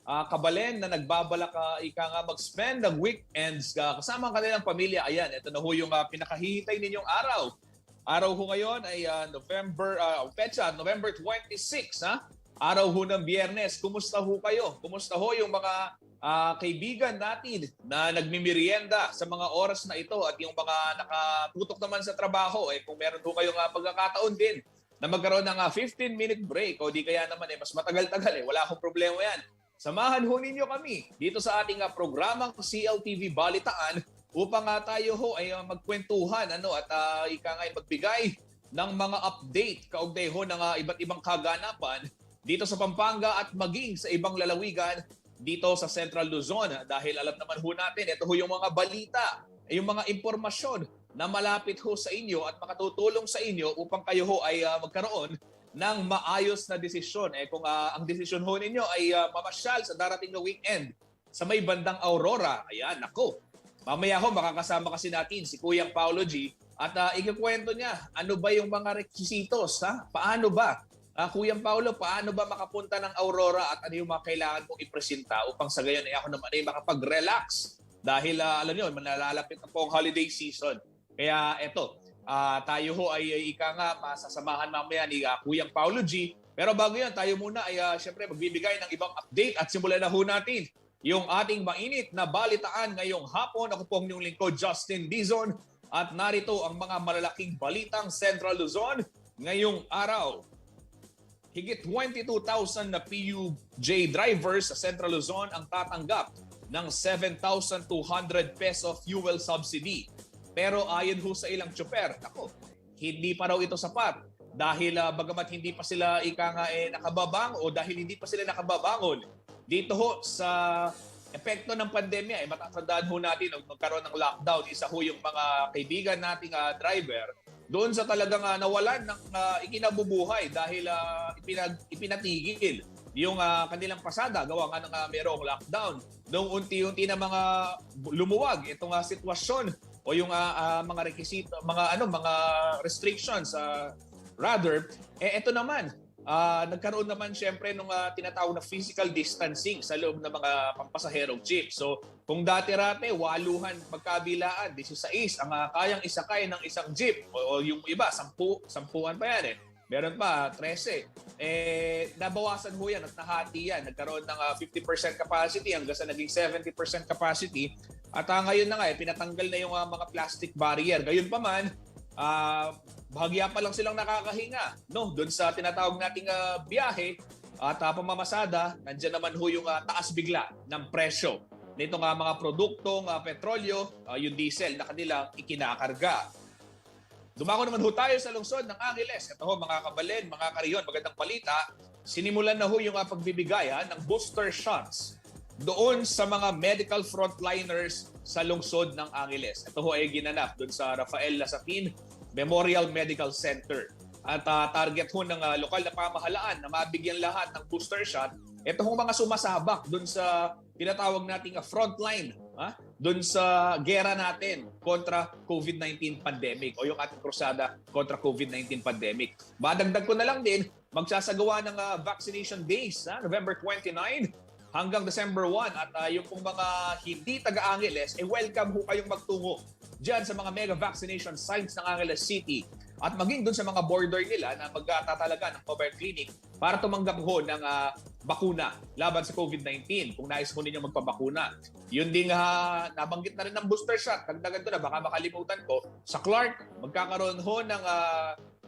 kabalen na nagbabalak ika nga mag-spend ng weekends kasama ang kanilang pamilya. Ayan, ito na ho yung pinakahihintay ninyong araw. Araw ho ngayon ay November 26, ha? Araw ho ng Biyernes. Kumusta ho kayo? Kumusta ho yung mga kaibigan natin na nagmimerienda sa mga oras na ito at yung mga nakatutok naman sa trabaho, kung meron ho kayong pagkakataon din na magkaroon ng 15-minute break o di kaya naman mas matagal-tagal, wala akong problema yan. Samahan ho ninyo kami dito sa ating programang CLTV Balitaan upang tayo ho ay magkwentuhan at magbigay ng mga update kaugnay ho ng iba't ibang kaganapan dito sa Pampanga at maging sa ibang lalawigan dito sa Central Luzon. Dahil alam naman ho natin, ito ho yung mga balita, yung mga impormasyon na malapit ho sa inyo at makatutulong sa inyo upang kayo ho ay magkaroon ng maayos na desisyon. Kung ang desisyon ho ninyo ay mamasyal sa darating na weekend sa may bandang Aurora, ayan, nako. Mamaya ho, makakasama kasi natin si Kuyang Paulo G at ikikwento niya ano ba yung mga requisitos, ha? Paano ba? Kuyang Paulo, paano ba makapunta ng Aurora at ano yung mga kailangan kong ipresenta upang sa gayon ay ako naman ay makapag-relax? Dahil alam niyo, malalapit na po ang holiday season. Kaya eto, tayo ho ay ika nga masasamahan mamaya ni Kuyang Paulo G. Pero bago yan, tayo muna ay siyempre magbibigay ng ibang update at simulan na ho natin yung ating mainit na balitaan ngayong hapon. Ako po ang inyong lingkod, Justin Dizon. At narito ang mga malalaking balitang Central Luzon ngayong araw. Higit 22,000 na PUJ drivers sa Central Luzon ang tatanggap ng 7,200 peso fuel subsidy. Pero ayon ho sa ilang tsoper, hindi pa raw ito sapat dahil bagamat hindi pa sila nakababang o dahil hindi pa sila nakababangon dito ho sa epekto ng pandemya. Matatandaan ho natin nung magkaroon ng lockdown, isa ho yung mga kaibigan nating driver doon sa talagang nawalan ng ikinabubuhay dahil ipinatigil yung kanilang pasada gawa nga ng mayroong lockdown. Nung unti-unti na mga lumuwag itong sitwasyon o yung mga requisito, mga restrictions ito naman nagkaroon naman syempre nung tinatawag na physical distancing sa loob ng mga pampasaherong jeep. So kung dati-rate, 8 magkabilaan, 16 ang kayang isakay ng isang jeep o yung iba, 10 pa yan Meron pa, 13. Nabawasan ho yan at nahati yan. Nagkaroon ng 50% capacity hanggang sa naging 70% capacity. At ngayon na nga, pinatanggal na yung mga plastic barrier. Gayon pa man, bahagya pa lang silang nakakahinga doon sa tinatawag nating biyahe at pamamasada. Nandiyan naman ho yung taas bigla ng presyo nito mga produktong petrolyo, yung diesel na kanilang ikinakarga. Dumako naman ho tayo sa lungsod ng Angeles. Ito ho mga kabalen, mga kariyon, magandang balita. Sinimulan na ho yung pagbibigay ng booster shots doon sa mga medical frontliners sa lungsod ng Angeles. Ito ho ay ginanap doon sa Rafael Lasatin Memorial Medical Center. At target ho ng lokal na pamahalaan na mabigyan lahat ng booster shot. Ito ho mga sumasabak doon sa tinatawag nating frontline, doon sa gera natin kontra COVID-19 pandemic o yung ating krusada kontra COVID-19 pandemic. Madagdag ko na lang din, magsasagawa ng vaccination days, November 29 hanggang December 1. At yung pong mga hindi taga-Angeles, welcome ho kayong magtungo dyan sa mga mega vaccination sites ng Angeles City at maging dun sa mga border nila na magtatalaga ng mobile clinic para tumanggap ho ng bakuna laban sa COVID-19 kung nais ho ninyo magpabakuna. Yun din nabanggit na rin ng booster shot. Dagdagan ko na, baka makalimutan ko. Sa Clark, magkakaroon ho ng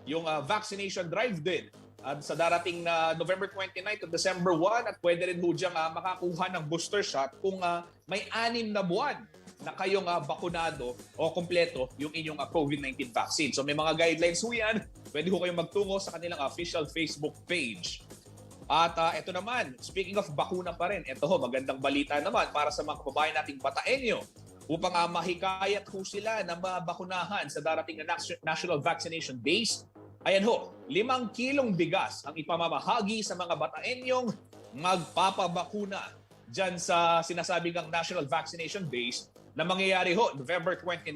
yung vaccination drive din at sa darating na November 29 to December 1 at pwede rin ho diyang makakuha ng booster shot kung may 6 na buwan na kayong bakunado o kompleto yung inyong COVID-19 vaccine. So may mga guidelines ho yan. Pwede ho kayong magtungo sa kanilang official Facebook page. At ito naman, speaking of bakuna pa rin, ito ho, magandang balita naman para sa mga kababayan nating Bataenyo upang mahikayat ho sila na mabakunahan sa darating na National Vaccination Days. Ayan ho, 5 kilong bigas ang ipamamahagi sa mga Bataenyong magpapabakuna dyan sa sinasabing National Vaccination Days na mangyayari ho November 29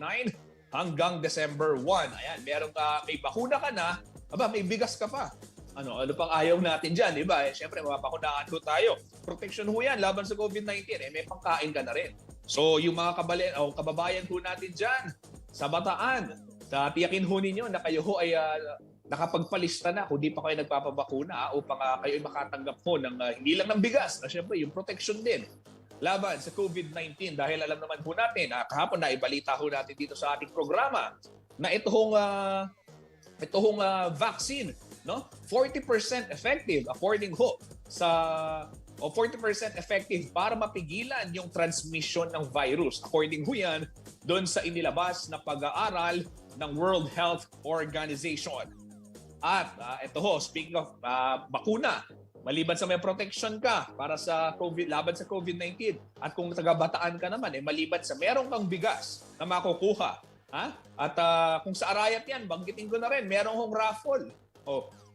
hanggang December 1. Ayan, may bakuna ka na, may bigas ka pa. Ano pang ayaw natin dyan, di ba? Siyempre, mapapakunaan ho tayo. Protection ho yan laban sa COVID-19. May pangkain ka na rin. So, yung mga kababayan ho natin dyan, sa Bataan, tiyakin ho ninyo na kayo ho ay nakapagpalista na kung di pa kayo nagpapabakuna upang kayo makatanggap ho ng hindi lang ng bigas, siyempre yung protection din laban sa COVID-19 dahil alam naman ho natin, kahapon na ibalita ho natin dito sa ating programa na ito hong vaccine, no? 40% effective according ho sa 40% effective para mapigilan yung transmission ng virus. According ho yan doon sa inilabas na pag-aaral ng World Health Organization. At ito ho, speaking of bakuna, maliban sa may protection ka para sa laban sa COVID-19 at kung taga-Bataan ka naman, maliban sa meron kang bigas na makukuha. At kung sa Arayat yan, banggitin ko na rin, meron hong raffle.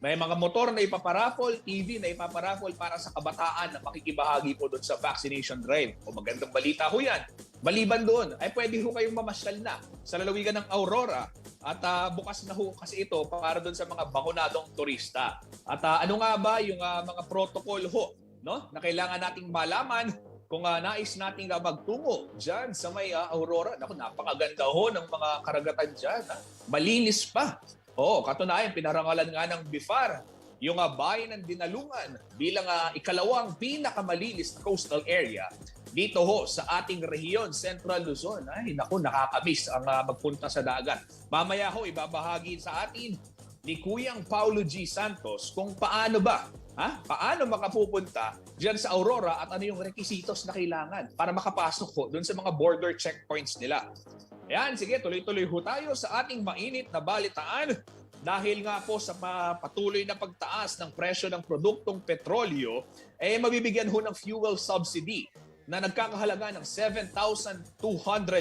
May mga motor na ipaparaffle, TV na ipaparaffle para sa kabataan na makikibahagi po doon sa vaccination drive. Magandang balita ho yan. Maliban doon, ay pwede ho kayong mamasyal na sa lalawigan ng Aurora at bukas na ho kasi ito para doon sa mga bakunadong turista. At ano nga ba yung mga protocol ho, no? Na kailangan nating malaman kung nais nating magtungo dyan sa may Aurora. Naku, napakaganda ho ng mga karagatan dyan. Malinis pa. Katunayan, pinarangalan nga ng BIFAR yung bayan ng Dinalungan bilang ikalawang pinakamalinis na coastal area dito ho sa ating rehiyon, Central Luzon. Ay, naku, nakakamiss ang magpunta sa dagat. Mamaya ho, ibabahagi sa atin ni Kuyang Paulo G. Santos kung paano ba, paano makapupunta dyan sa Aurora at ano yung requisitos na kailangan para makapasok ho doon sa mga border checkpoints nila. Ayan, sige, tuloy-tuloy ho tayo sa ating mainit na balitaan dahil nga po sa patuloy na pagtaas ng presyo ng produktong petrolyo, mabibigyan ho ng fuel subsidy na nagkakahalaga ng 7,200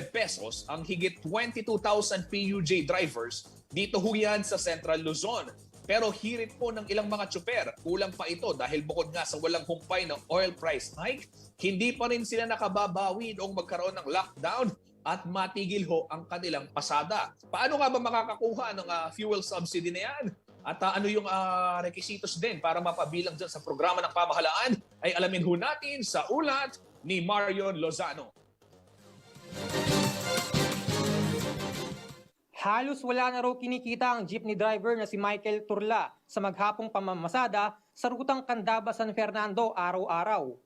pesos ang higit 22,000 PUJ drivers dito ho yan sa Central Luzon. Pero hirit po ng ilang mga tsuper, kulang pa ito dahil bukod nga sa walang humpay ng oil price hike, hindi pa rin sila nakababawi noong magkaroon ng lockdown at matigil ho ang kanilang pasada. Paano nga ba makakakuha ng fuel subsidy na yan? At ano yung requisitos din para mapabilang dyan sa programa ng pamahalaan ay alamin ho natin sa ulat ni Marion Lozano. Halos wala na raw kinikita ang jeepney driver na si Michael Turla sa maghapong pamamasada sa rutang Candaba-San Fernando araw-araw.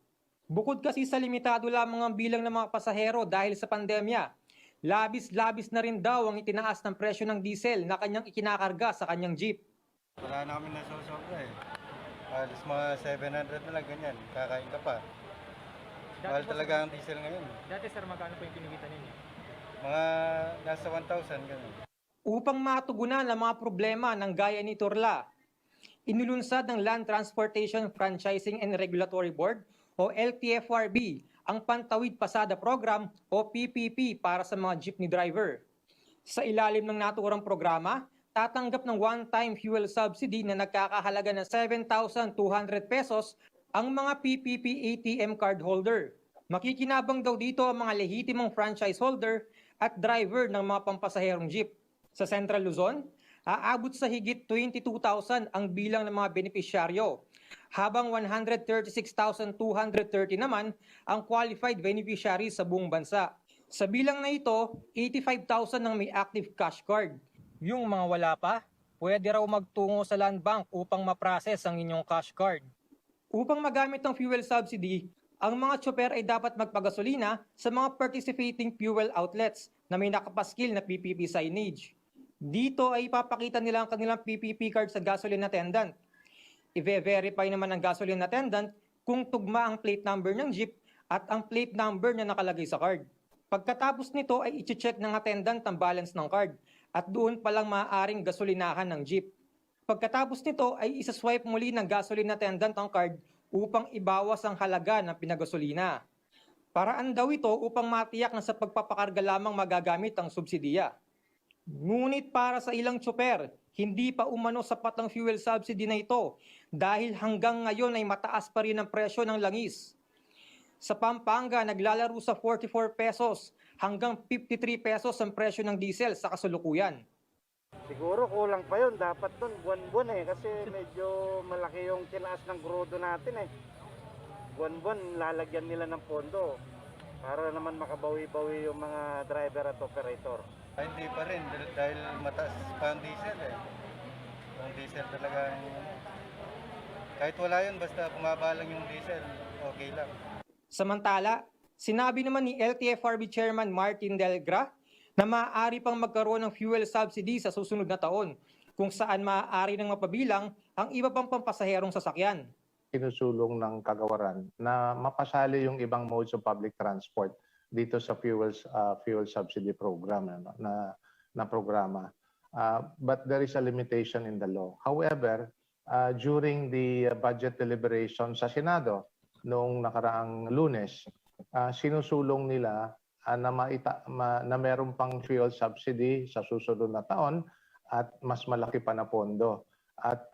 Bukod kasi sa limitado lamang ang bilang ng mga pasahero dahil sa pandemya, labis-labis na rin daw ang itinaas ng presyo ng diesel na kanyang ikinakarga sa kanyang jeep. Wala na kami nasusobra eh. Alas mga 700 na lang ganyan, kakain ka pa. Mahal talaga ang diesel ngayon. Dati sir, magkano po yung kinikita ninyo? Mga nasa 1,000 ganyan. Upang matugunan ang mga problema ng gaya ni Turla, inulunsad ng Land Transportation Franchising and Regulatory Board o LTFRB ang Pantawid Pasada Program o PPP para sa mga jeepney driver. Sa ilalim ng naturang programa, tatanggap ng one-time fuel subsidy na nagkakahalaga ng 7,200 pesos ang mga PPP ATM card holder. Makikinabang daw dito ang mga lehitimong franchise holder at driver ng mga pampasaherong jeep. Sa Central Luzon, aabot sa higit 22,000 ang bilang ng mga benepisyaryo, habang 136,230 naman ang qualified beneficiaries sa buong bansa. Sa bilang na ito, 85,000 ang may active cash card. Yung mga wala pa, pwede raw magtungo sa land bank upang ma-process ang inyong cash card. Upang magamit ang fuel subsidy, ang mga tsoper ay dapat magpagasolina sa mga participating fuel outlets na may nakapaskil na PPP signage. Dito ay ipapakita nila ang kanilang PPP card sa gasoline attendant. I-verify naman ng gasoline attendant kung tugma ang plate number ng jeep at ang plate number na nakalagay sa card. Pagkatapos nito ay i-check ng attendant ang balance ng card at doon palang maaaring gasolinahan ng jeep. Pagkatapos nito ay isa-swipe muli ng gasoline attendant ang card upang ibawas ang halaga ng pinagasolina. Paraan daw ito upang matiyak na sa pagpapakarga lamang magagamit ang subsidiya. Ngunit para sa ilang tsoper, hindi pa umano sapat ang fuel subsidy na ito dahil hanggang ngayon ay mataas pa rin ang presyo ng langis. Sa Pampanga, naglalaro sa 44 pesos hanggang 53 pesos ang presyo ng diesel sa kasalukuyan. Siguro kulang pa yun. Dapat doon buwan-buwan kasi medyo malaki yung tinaas ng krudo natin Buwan-buwan lalagyan nila ng pondo para naman makabawi-bawi yung mga driver at operator. Ay, hindi pa rin dahil mataas pa ang diesel Ang diesel talaga, kahit wala yun, basta bumaba lang yung diesel, okay lang. Samantala, sinabi naman ni LTFRB Chairman Martin Delgra na maaari pang magkaroon ng fuel subsidy sa susunod na taon kung saan maaari nang mapabilang ang iba pang pampasaherong sasakyan. Sinusulong ng kagawaran na mapasali yung ibang modes of public transport dito sa fuel subsidy program na programa. But there is a limitation in the law. However, during the budget deliberation sa Senado noong nakaraang Lunes, sinusulong nila na meron pang fuel subsidy sa susunod na taon at mas malaki pa na pondo. At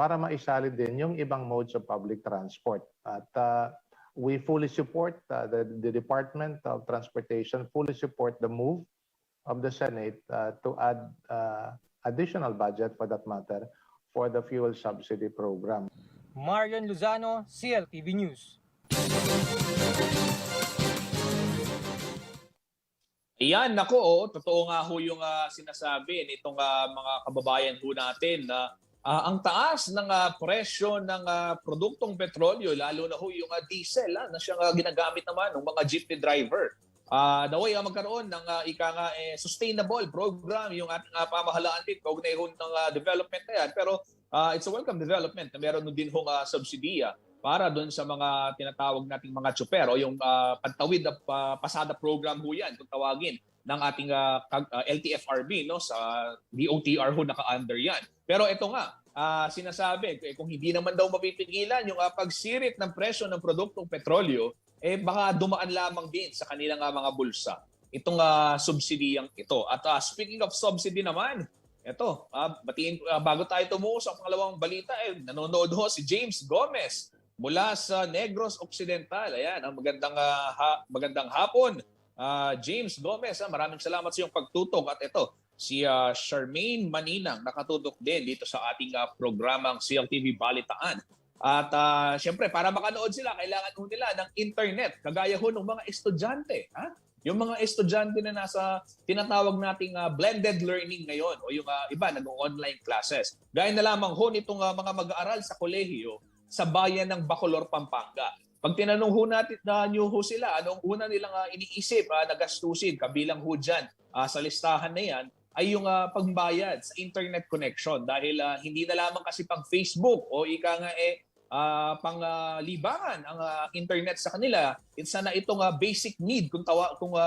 para maisali din yung ibang modes of public transport. At we fully support, the Department of Transportation fully support the move of the Senate to add additional budget, for that matter, for the fuel subsidy program. Marian Luzano, CLTV News. Iyan, nako, totoo nga ho yung sinasabi nitong mga kababayan ho natin na ang taas ng presyo ng produktong petrolyo, lalo na ho yung diesel na siyang ginagamit naman ng mga jeepney driver. Naway magkaroon ng sustainable program yung ating pamahalaan din, kaugnay ho ng development na yan. Pero it's a welcome development na meron din hong subsidiya para doon sa mga tinatawag nating mga tsuper o yung pantawid na pasada program ho yan kung tawagin ng ating LTFRB, no, sa DOTR ho naka-under yan. Pero ito nga, sinasabi kung hindi naman daw mapipigilan yung pagsirit ng presyo ng produktong petrolyo, baka dumaan lamang din sa kanilang mga bulsa itong subsidiyang ito. At speaking of subsidy naman, ito, bago tayo tumuo sa pangalawang balita, nanonood ho si James Gomez mula sa Negros Occidental. Ayan, magandang hapon. James Gomez, maraming salamat sa iyong pagtutok. At ito, si Charmaine Maninang nakatutok din dito sa ating programang CLTV Balitaan. At siyempre, para makanood sila, kailangan ho nila ng internet. Kagaya ho ng mga estudyante. Yung mga estudyante na nasa tinatawag nating blended learning ngayon o yung iba nag-online classes. Gaya na lamang ho nitong mga mag-aaral sa kolehiyo sa bayan ng Bacolor, Pampanga. Pag tinanong ho natin na nyo ho sila, anong una nilang iniisip na gastusin, kabilang ho dyan sa listahan na yan, ay yung pagbayad sa internet connection. Dahil hindi na lamang kasi pang Facebook o pang libangan ang internet sa kanila. It's na itong basic need kung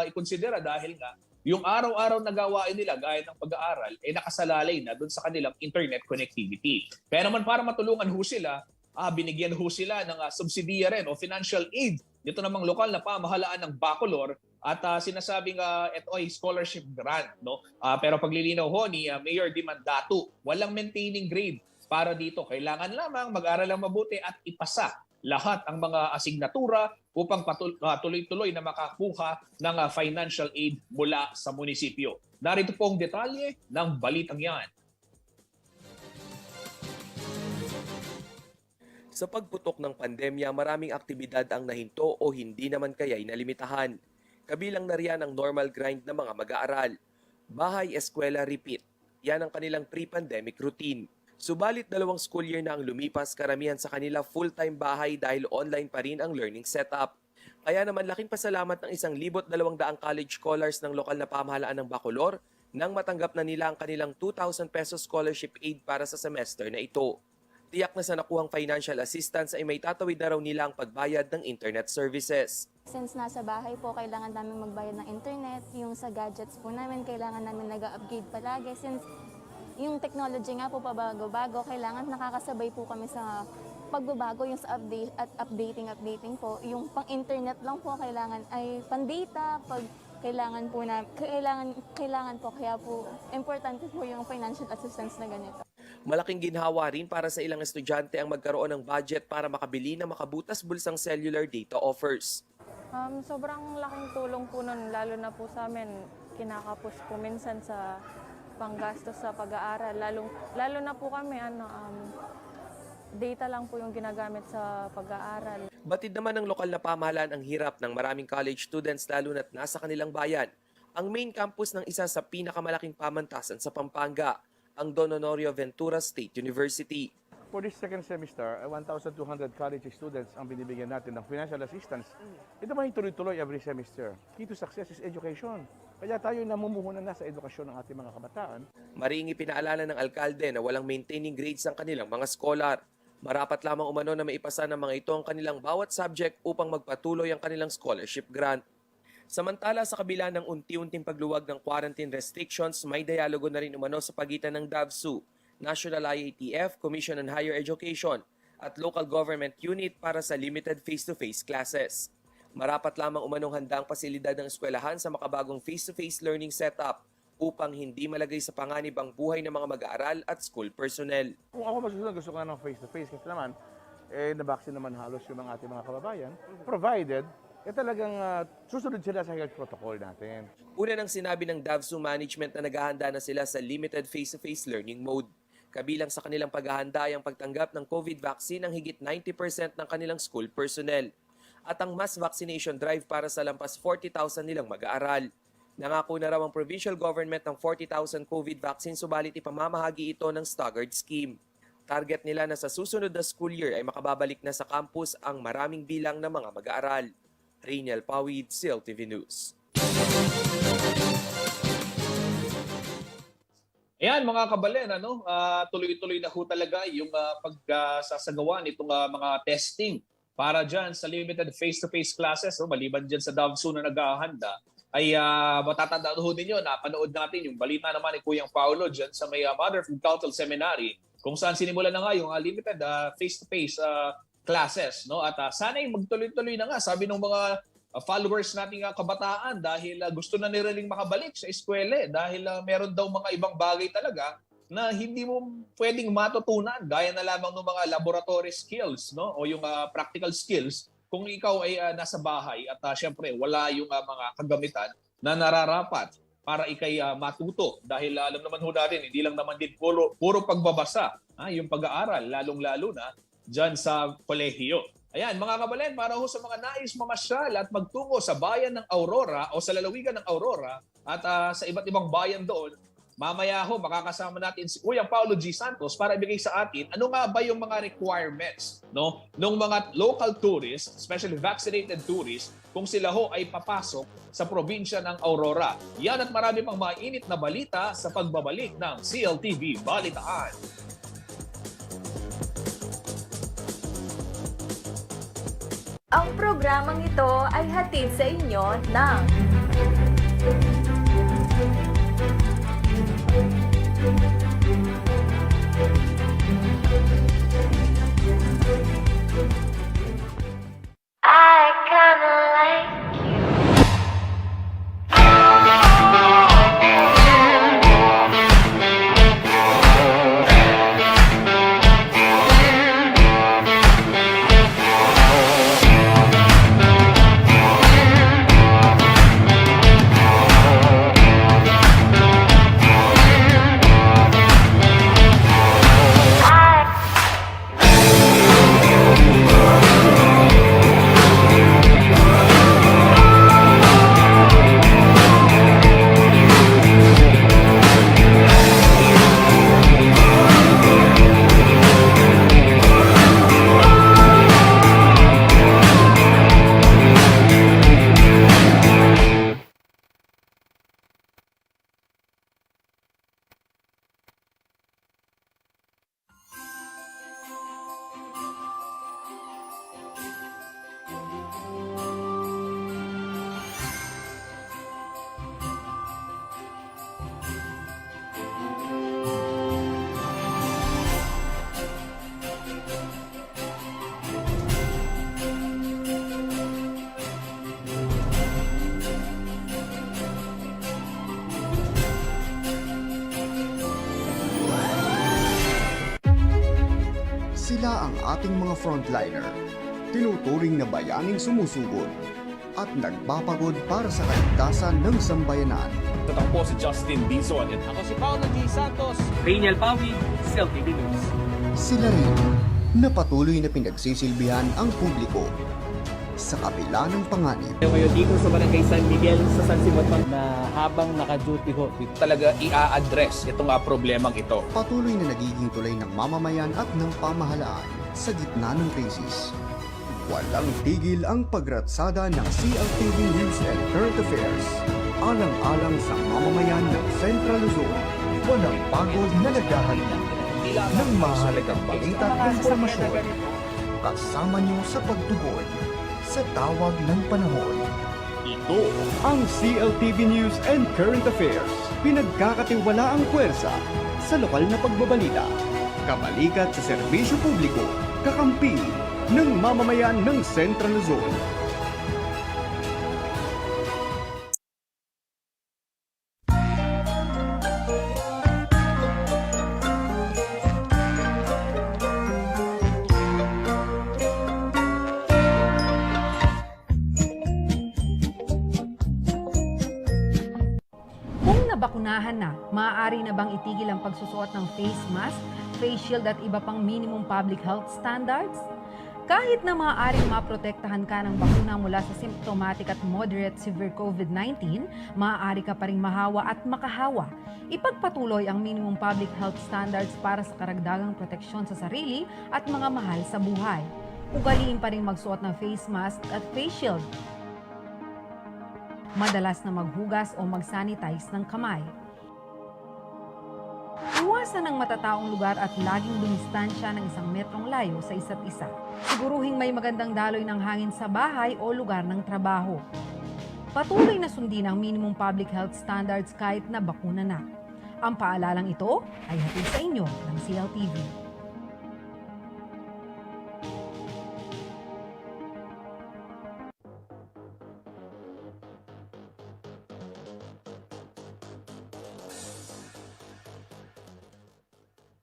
i-considera dahil nga yung araw-araw na gawain nila gaya ng pag-aaral nakasalalay na doon sa kanilang internet connectivity. Kaya naman para matulungan ho sila, binigyan ho sila ng subsidiya rin o financial aid dito namang lokal na pamahalaan ng Bacolor at sinasabing ito ay scholarship grant, no? Pero paglilinaw ho ni Mayor Dimandatu, walang maintaining grade para dito. Kailangan lamang mag-aral lang mabuti at ipasa lahat ang mga asignatura upang tuloy-tuloy na makakuha ng financial aid mula sa munisipyo. Narito po ang detalye ng balitang yan. Sa pagputok ng pandemya, maraming aktibidad ang nahinto o hindi naman kaya'y nalimitahan. Kabilang na riyan ang normal grind ng mga mag-aaral. Bahay, eskwela, repeat. Yan ang kanilang pre-pandemic routine. Subalit 2 school year na ang lumipas, karamihan sa kanila full-time bahay dahil online pa rin ang learning setup. Kaya naman laking pasalamat ng 1,200 college scholars ng lokal na pamahalaan ng Bacolor nang matanggap na nila ang kanilang 2,000 pesos scholarship aid para sa semester na ito. Tiyak na sa nakuhang financial assistance ay may tatawid na raw nila ang pagbayad ng internet services. Since nasa bahay po, kailangan namin magbayad ng internet. Yung sa gadgets po namin, kailangan namin nag-upgrade palagi. Since yung technology nga po pabago-bago, kailangan nakakasabay po kami sa pagbabago, yung sa update at updating po. Yung pang-internet lang po kailangan ay pang-data, pag kailangan po kailangan po, kaya po importante po yung financial assistance na ganito. Malaking ginhawa rin para sa ilang estudyante ang magkaroon ng budget para makabili ng makabutas bulsang cellular data offers. Sobrang laking tulong po nun, lalo na po sa amin, kinakapos po minsan sa panggastos sa pag-aaral. Lalo na po kami, data lang po yung ginagamit sa pag-aaral. Batid naman ng lokal na pamahalaan ang hirap ng maraming college students lalo na't nasa kanilang bayan. Ang main campus ng isa sa pinakamalaking pamantasan sa Pampanga, ang Don Honorio Ventura State University. For this second semester, 1,200 college students ang binibigyan natin ng financial assistance. Ito ba yung tuloy-tuloy every semester? Key to success is education. Kaya tayo namumuhunan na sa edukasyon ng ating mga kabataan. Maring ipinaalala ng alkalde na walang maintaining grades ang kanilang mga scholar. Marapat lamang umano na maipasa ng mga ito ang kanilang bawat subject upang magpatuloy ang kanilang scholarship grant. Samantala, sa kabila ng unti-unting pagluwag ng quarantine restrictions, may dialogo na rin umano sa pagitan ng DAVSU, National IATF, Commission on Higher Education, at local government unit para sa limited face-to-face classes. Marapat lamang umanong handa ang pasilidad ng eskwelahan sa makabagong face-to-face learning setup upang hindi malagay sa panganib ang buhay ng mga mag-aaral at school personnel. Kung ako masusunod, gusto ko ng face-to-face kasi naman, nabaksin naman halos yung mga ating mga kababayan, provided talagang susunod sila sa health protocol natin. Una nang sinabi ng DAVSU management na naghahanda na sila sa limited face-to-face learning mode. Kabilang sa kanilang paghahanda ay ang pagtanggap ng COVID vaccine ng higit 90% ng kanilang school personnel at ang mass vaccination drive para sa lampas 40,000 nilang mag-aaral. Nangako na raw ang provincial government ng 40,000 COVID vaccine subalit ipamamahagi ito ng staggered scheme. Target nila na sa susunod na school year ay makababalik na sa campus ang maraming bilang ng mga mag-aaral. Rainiel Pawid, CLTV News. Ayan mga kabalen, tuloy-tuloy na ho talaga yung pagsasagawa nitong mga testing para dyan sa limited face-to-face classes. Maliban dyan sa DAVSU na naghahanda, ay matatandaan ho ninyo, napanood natin yung balita naman ni Kuyang Paulo dyan sa may Motherhood Council Seminary kung saan sinimulan na nga yung limited face-to-face classes. At sana'y magtuloy-tuloy na nga, sabi ng mga followers nating kabataan dahil gusto na nilaling makabalik sa eskwela dahil meron daw mga ibang bagay talaga na hindi mo pwedeng matutunan gaya na lamang ng mga laboratory skills o yung practical skills kung ikaw ay nasa bahay at syempre wala yung mga kagamitan na nararapat para ikay matuto dahil alam naman ho natin hindi lang naman din puro pagbabasa yung pag-aaral lalong-lalo na dyan sa kolehiyo. Ayan, mga kabalen, para ho sa mga nais mamasyal at magtungo sa bayan ng Aurora o sa lalawigan ng Aurora at sa iba't ibang bayan doon, mamaya ho makakasama natin si Kuyang Paulo G. Santos para ibigay sa atin ano nga ba yung mga requirements ng mga local tourists, especially vaccinated tourists, kung sila ho ay papasok sa probinsya ng Aurora. Yan at marami pang mainit na balita sa pagbabalik ng CLTV Balitaan. Ang programang ito ay hatid sa inyo ng I kinda like you. Sila ang ating mga frontliner, tinuturing na bayaning sumusugod at nagpapagod para sa kaligtasan ng sambayanan. At ako po si Justin Dizon. At ako si Paolo G. Santos. Rainiel Pawi, CLTV News. Sila rin na patuloy na pinagsisilbihan ang publiko sa kabila ng panganib. Ngayon dito sa Barangay San Miguel sa San Simon Na habang naka-duty ho, Talaga i-address itong problemang ito. Patuloy na nagiging tulay ng mamamayan at ng pamahalaan sa gitna ng krisis. Walang tigil ang pagratsada ng CLTV News and Current Affairs. Alang-alang sa mamamayan ng Central Luzon. Walang pagod na naghahanap ng mahalagang balita at informasyon. Kasama niyo sa pagtugon sa tawag ng panahon. Ito Ang CLTV News and Current Affairs. Pinagkakatiwala ang puwersa sa lokal na pagbabalita. Kabalikat sa serbisyo publiko. Kakampi ng mamamayan ng Central Luzon. Kung nabakunahan na, maaari na bang itigil ang pagsusuot ng face mask, face shield at iba pang minimum public health standards? Kahit na maaaring maprotektahan ka ng bakuna mula sa symptomatic at moderate severe COVID-19, maaari ka pa ring mahawa at makahawa. Ipagpatuloy ang minimum public health standards para sa karagdagang proteksyon sa sarili at mga mahal sa buhay. Ugaliin pa ring magsuot ng face mask at face shield. Madalas na maghugas o mag-sanitize ng kamay. Iwasan ang matataong lugar at laging dumistansya ng 1 metrong layo sa isa't isa. Siguruhing may magandang daloy ng hangin sa bahay o lugar ng trabaho. Patuloy na sundin ang minimum public health standards kahit na bakuna na. Ang paalalang ito ay hatid sa inyo ng CLTV.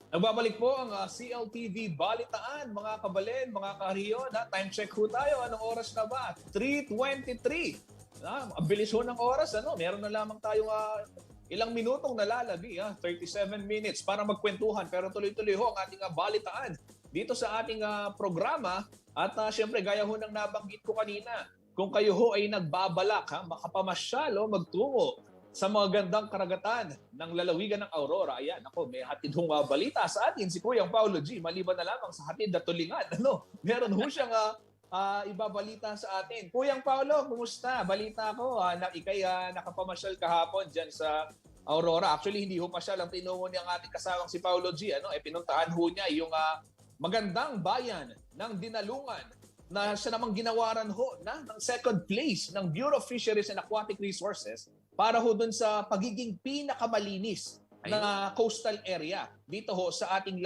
Nagbabalik po ang CLTV Balitaan, mga kabalen, mga kahariyon. Time check ho tayo. Anong oras na ba? 3:23. Ang bilis ho ng oras. Meron na lamang tayong ilang minutong nalalabi. 37 minutes para magkwentuhan. Pero tuloy-tuloy ho ang ating balitaan dito sa ating programa. At syempre, gaya ho ng nabanggit ko kanina, kung kayo ho ay nagbabalak, makapamasyal o magtungo sa mga gandang karagatan ng lalawigan ng Aurora. Ayan, may hatid hong balita sa atin si Kuyang Paolo G. Maliban na lamang sa hatid na tulingan. Meron ho siyang ibabalita sa atin. Kuyang Paolo, kumusta? Balita ko na ikay nakapamasyal kahapon dyan sa Aurora. Actually, hindi ho pasyal ang tinungo niyang ating kasawang si Paolo G. Pinuntahan ho niya yung magandang bayan ng Dinalungan na siya namang ginawaran ho ng second place ng Bureau of Fisheries and Aquatic Resources para ho dun sa pagiging pinakamalinis na coastal area dito ho sa ating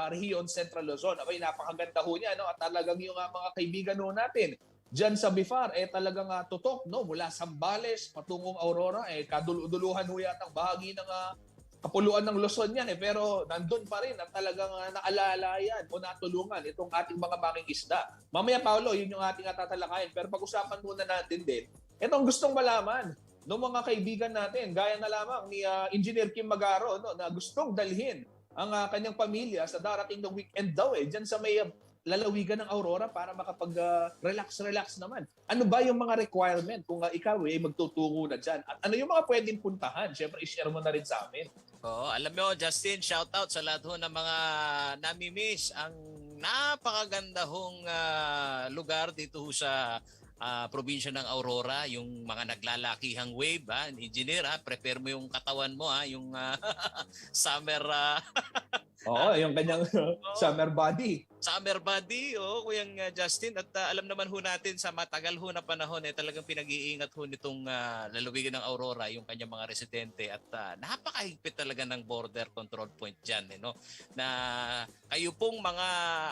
Rehiyon Central Luzon. Napakaganda ho niya, at talagang yung mga kaibigan ho natin dyan sa BIFAR, talagang tutok, mula Zambales patungong Aurora, kaduluduluhan ho yatang bahagi ng kapuluan ng Luzon yan, pero nandun pa rin at talagang naalala yan o natulungan itong ating mga mangingisda. Mamaya, Paolo, yun yung ating tatalakayin, pero pag-usapan muna natin din, itong gustong malaman ng mga kaibigan natin, gaya na lamang ni Engineer Kim Magaro, na gustong dalhin ang kanyang pamilya sa darating ng weekend daw dyan sa may lalawigan ng Aurora para makapag-relax naman. Ano ba yung mga requirement kung ikaw magtutungo na dyan? At ano yung mga pwedeng puntahan? Siyempre, i-share mo na rin sa amin. Alam mo, Justin, shout out sa lahat ho ng mga nami-miss ang napakaganda hong lugar dito ho sa probinsya ng Aurora, yung mga naglalakihang wave, engineer, prepare mo yung katawan mo, yung summer yung kanyang summer body. Summer body, Kuyang Justin. At alam naman ho natin sa matagal ho na panahon, talagang pinag-iingat ho nitong lalawigan ng Aurora, yung kanyang mga residente. At napakahigpit talaga ng border control point dyan, na kayo pong mga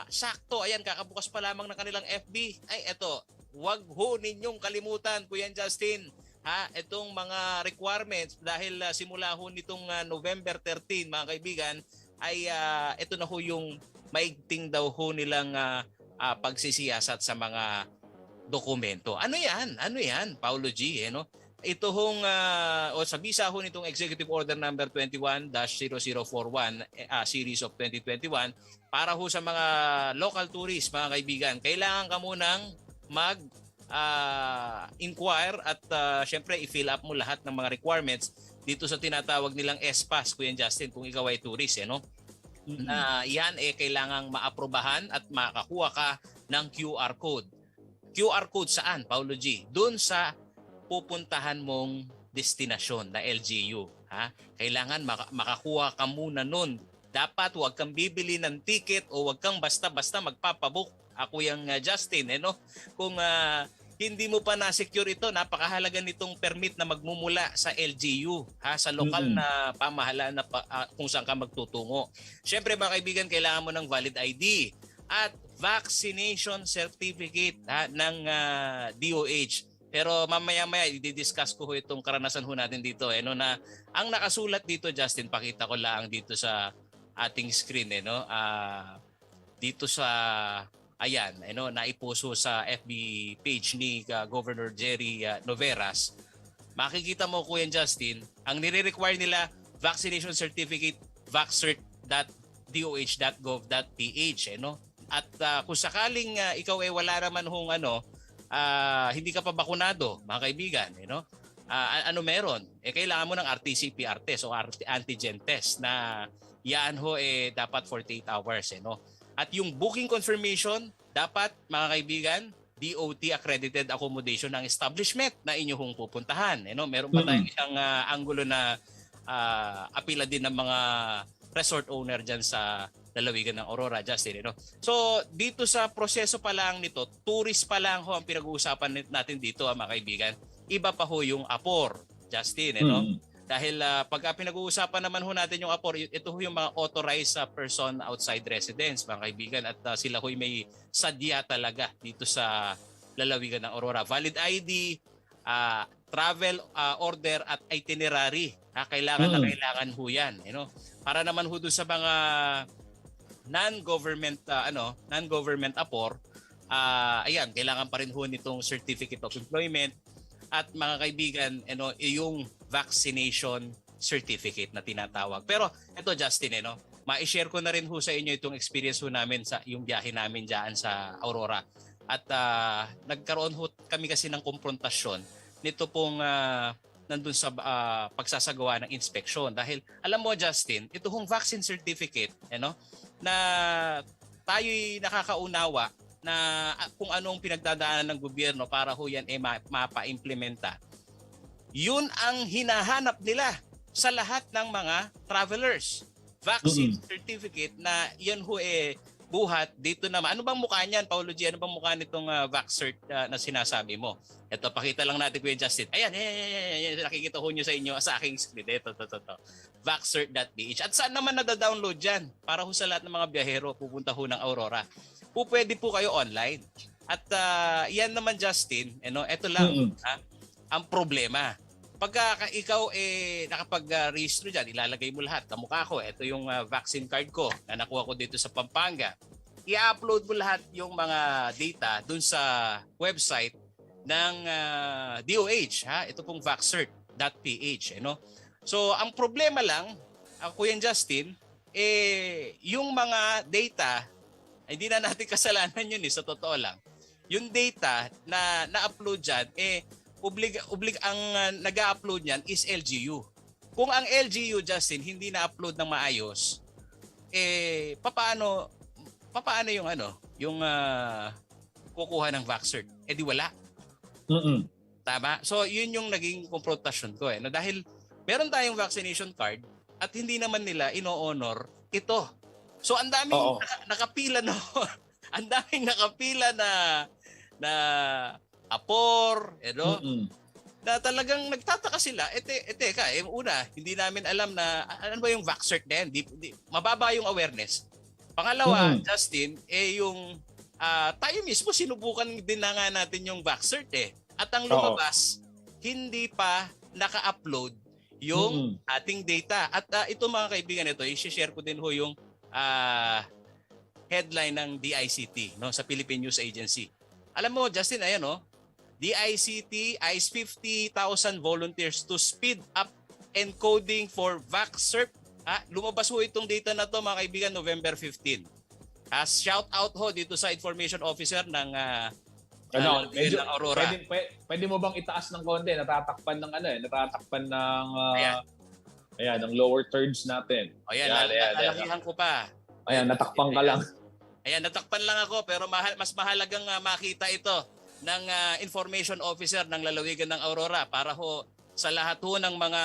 sakto, ayan, kakabukas pa lamang ng kanilang FB. Ay, eto, wag ho ninyong kalimutan, Kuya Justin, itong mga requirements dahil simula ho nitong November 13, mga kaibigan, ay ito na ho yung maigting daw ho nilang pagsisiyasat sa mga dokumento. Ano yan? Paulo G, ito hong o sa bisa ho nitong Executive Order number 21-0041 series of 2021 para ho sa mga local tourists, mga kaibigan, kailangan ka munang inquire at syempre i-fill up mo lahat ng mga requirements dito sa tinatawag nilang SPAS, Kuya Justin, kung ikaw ay tourist, no? Na yan kailangang maaprobahan at makakuha ka ng QR code. QR code saan, Paulo G? Doon sa pupuntahan mong destinasyon na LGU. Ha? Kailangan makakuha ka muna nun. Dapat huwag kang bibili ng ticket o huwag kang basta-basta magpapabook. Ako yung Justin, no? Kung hindi mo pa na-secure ito, napakahalaga nitong permit na magmumula sa LGU, sa lokal na pamahalaan na kung saan ka magtutungo. Siyempre mga kaibigan, kailangan mo ng valid ID at vaccination certificate ng DOH. Pero mamaya-maya i-discuss ko itong karanasan ho natin dito, no, na ang nakasulat dito, Justin, pakita ko lang dito sa ating screen, no, dito sa ayan, naiposo sa FB page ni Governor Jerry Noveras. Makikita mo, Kuya Justin, ang nire-require nila, vaccination certificate, vaccert.doh.gov.ph. At kung sakaling ikaw wala naman hong hindi ka pa bakunado, mga kaibigan, ano meron? Kailangan mo ng RT-PCR test o antigen test na yan ho dapat 48 hours. At yung booking confirmation, dapat mga kaibigan, DOT accredited accommodation ng establishment na inyong pupuntahan. Meron pa tayong isang anggulo na apila din ng mga resort owner dyan sa lalawigan ng Aurora, Justin. So dito sa proseso pa lang nito, tourist pa lang ho ang pinag-uusapan natin dito, mga kaibigan. Iba pa ho yung APOR, Justin. Dahil pagka pinag-uusapan naman ho natin yung APOR, ito ho yung mga authorized person outside residence, mga kaibigan, at sila ho may sadya talaga dito sa lalawigan ng Aurora. Valid ID, travel order at itinerary. Kailangan na kailangan ho yan. Para naman ho doon sa mga non-government APOR, ayan, kailangan pa rin ho nitong certificate of employment at mga kaibigan, yung vaccination certificate na tinatawag. Pero ito, Justin, ma-share ko na rin ho sa inyo itong experience ho namin sa yung biyahe namin diyan sa Aurora. At nagkaroon ho kami kasi ng konfrontasyon nito pong nandun sa pagsasagawa ng inspeksyon. Dahil alam mo, Justin, ito hong vaccine certificate, na tayo'y nakakaunawa na kung anong pinagdadaanan ng gobyerno para ho yan mapa-implementa. Yun ang hinahanap nila sa lahat ng mga travelers. Vaccine certificate na yan ho buhat dito naman. Ano bang mukha niyan, Paulo G? Ano bang mukha nitong vaccert na sinasabi mo? Ito, pakita lang natin, Kuya Justin. Ayan, nakikita ho nyo sa inyo sa aking screen. Ito. Vaccert.ph. At saan naman nadadownload yan? Para ho sa lahat ng mga biyahero pupunta ho ng Aurora. Pwede po kayo online. At yan naman, Justin, ito lang ang problema. Pagka ikaw nakapag-register dyan, ilalagay mo lahat. Kamukha ko, ito yung vaccine card ko na nakuha ko dito sa Pampanga. I-upload mo lahat yung mga data dun sa website ng DOH. Ito pong vaccert.ph. So, ang problema lang, Kuya Justin, yung mga data, hindi na natin kasalanan yun sa totoo lang. Yung data na na-upload dyan, ang nag-upload niyan is LGU. Kung ang LGU, Justin, hindi na-upload ng maayos, paano yung yung kukuha ng vaccert? Di wala. Tama? So, yun yung naging konfrontasyon ko. Dahil meron tayong vaccination card at hindi naman nila ino-honor ito. So, ang daming nakapila ang daming nakapila na APOR, na talagang nagtataka sila. Teka, una, hindi namin alam na ano ba yung vaccert na yan. Mababa yung awareness. Pangalawa, Justin, yung tayo mismo sinubukan din na nga natin yung vaccert At ang lumabas, hindi pa naka-upload yung ating data. At ito mga kaibigan, i-share ko din ho yung headline ng DICT sa Philippine News Agency. Alam mo, Justin, ayan DICT eyes 50,000 volunteers to speed up encoding for VaxCert. Lumabas ho itong data na to mga kaibigan November 15. Shout out ho dito sa information officer ng Medyo, ng Aurora. pwede mo bang itaas ng konti? Natatakpan ng natatakpan ng ng lower thirds natin. Ayan, lalakihan ko pa. Ayan, natakpan ka lang. Ayan, natakpan lang ako pero mas mahalagang makita ito ng information officer ng lalawigan ng Aurora para ho sa lahat ho ng mga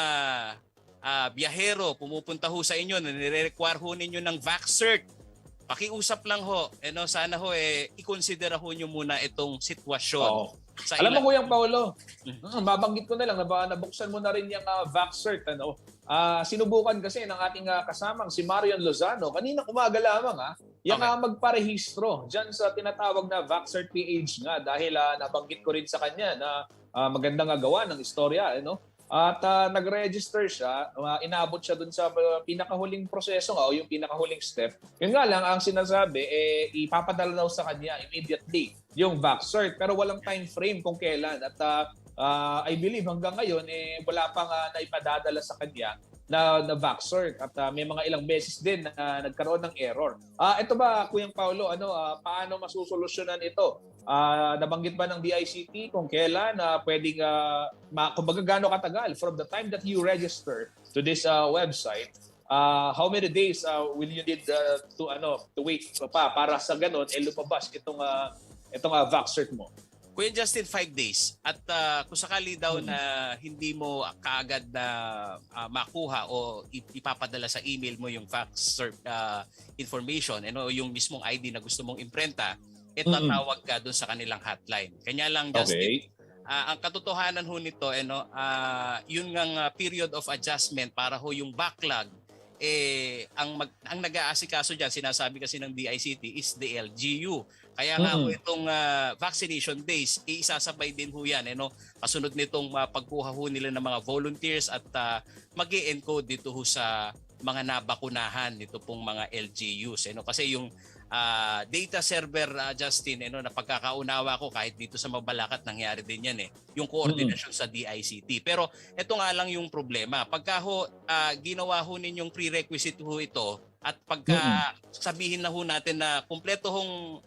biyahero pumupunta ho sa inyo, nire-require ho ninyo ng VaxCert. Pakiusap lang ho, sana ho i-consider ho nyo muna itong sitwasyon. Alam mo Kuya Paolo, mabanggit ko na lang, nabuksan mo na rin yung VaxCert. Sinubukan kasi ng ating kasamang si Marion Lozano, kanina umaga lamang magparehistro dyan sa tinatawag na VaxCert PH nga dahil nabanggit ko rin sa kanya na magandang gawa ng istorya. At nag-register siya, inabot siya dun sa pinakahuling proseso o yung pinakahuling step. Yun nga lang, ang sinasabi, ipapadala daw sa kanya immediately yung VaxCert. Pero walang time frame kung kailan. At I believe hanggang ngayon, wala pang naipadadala sa kanya na VaxCert. At may mga ilang beses din na nagkaroon ng error. Ito ba, Kuyang Paolo, paano masusolusyonan ito? Nabanggit ba ng DICT kung kailan pwedeng kumbaga gaano katagal from the time that you register to this website, how many days will you need to wait pa para sa ganon lumabas itong VaxCert mo? Kuya Justin, 5 days. At kung sakali daw na hindi mo kaagad na makuha o ipapadala sa email mo yung VaxCert information, yung mismong ID na gusto mong imprenta, tatawag ka doon sa kanilang hotline. Kanya lang, Justin, ang katotohanan ho nito, yun ngang period of adjustment para ho yung backlog, ang nag-aasikaso dyan, sinasabi kasi ng DICT, is the LGU. Kaya nga ho itong vaccination days, isasabay din ho yan. Kasunod nitong pagkuha ho nila ng mga volunteers at mag-e-encode dito ho sa mga nabakunahan nito pong mga LGUs. Kasi yung data server, Justin, na pagkakaunawa ko kahit dito sa Mabalacat nangyari din yan yung coordination sa DICT. Pero ito nga lang yung problema. Pagka ho ginawa ho ninyong prerequisite ho ito at pagka sabihin na ho natin na kumpleto hong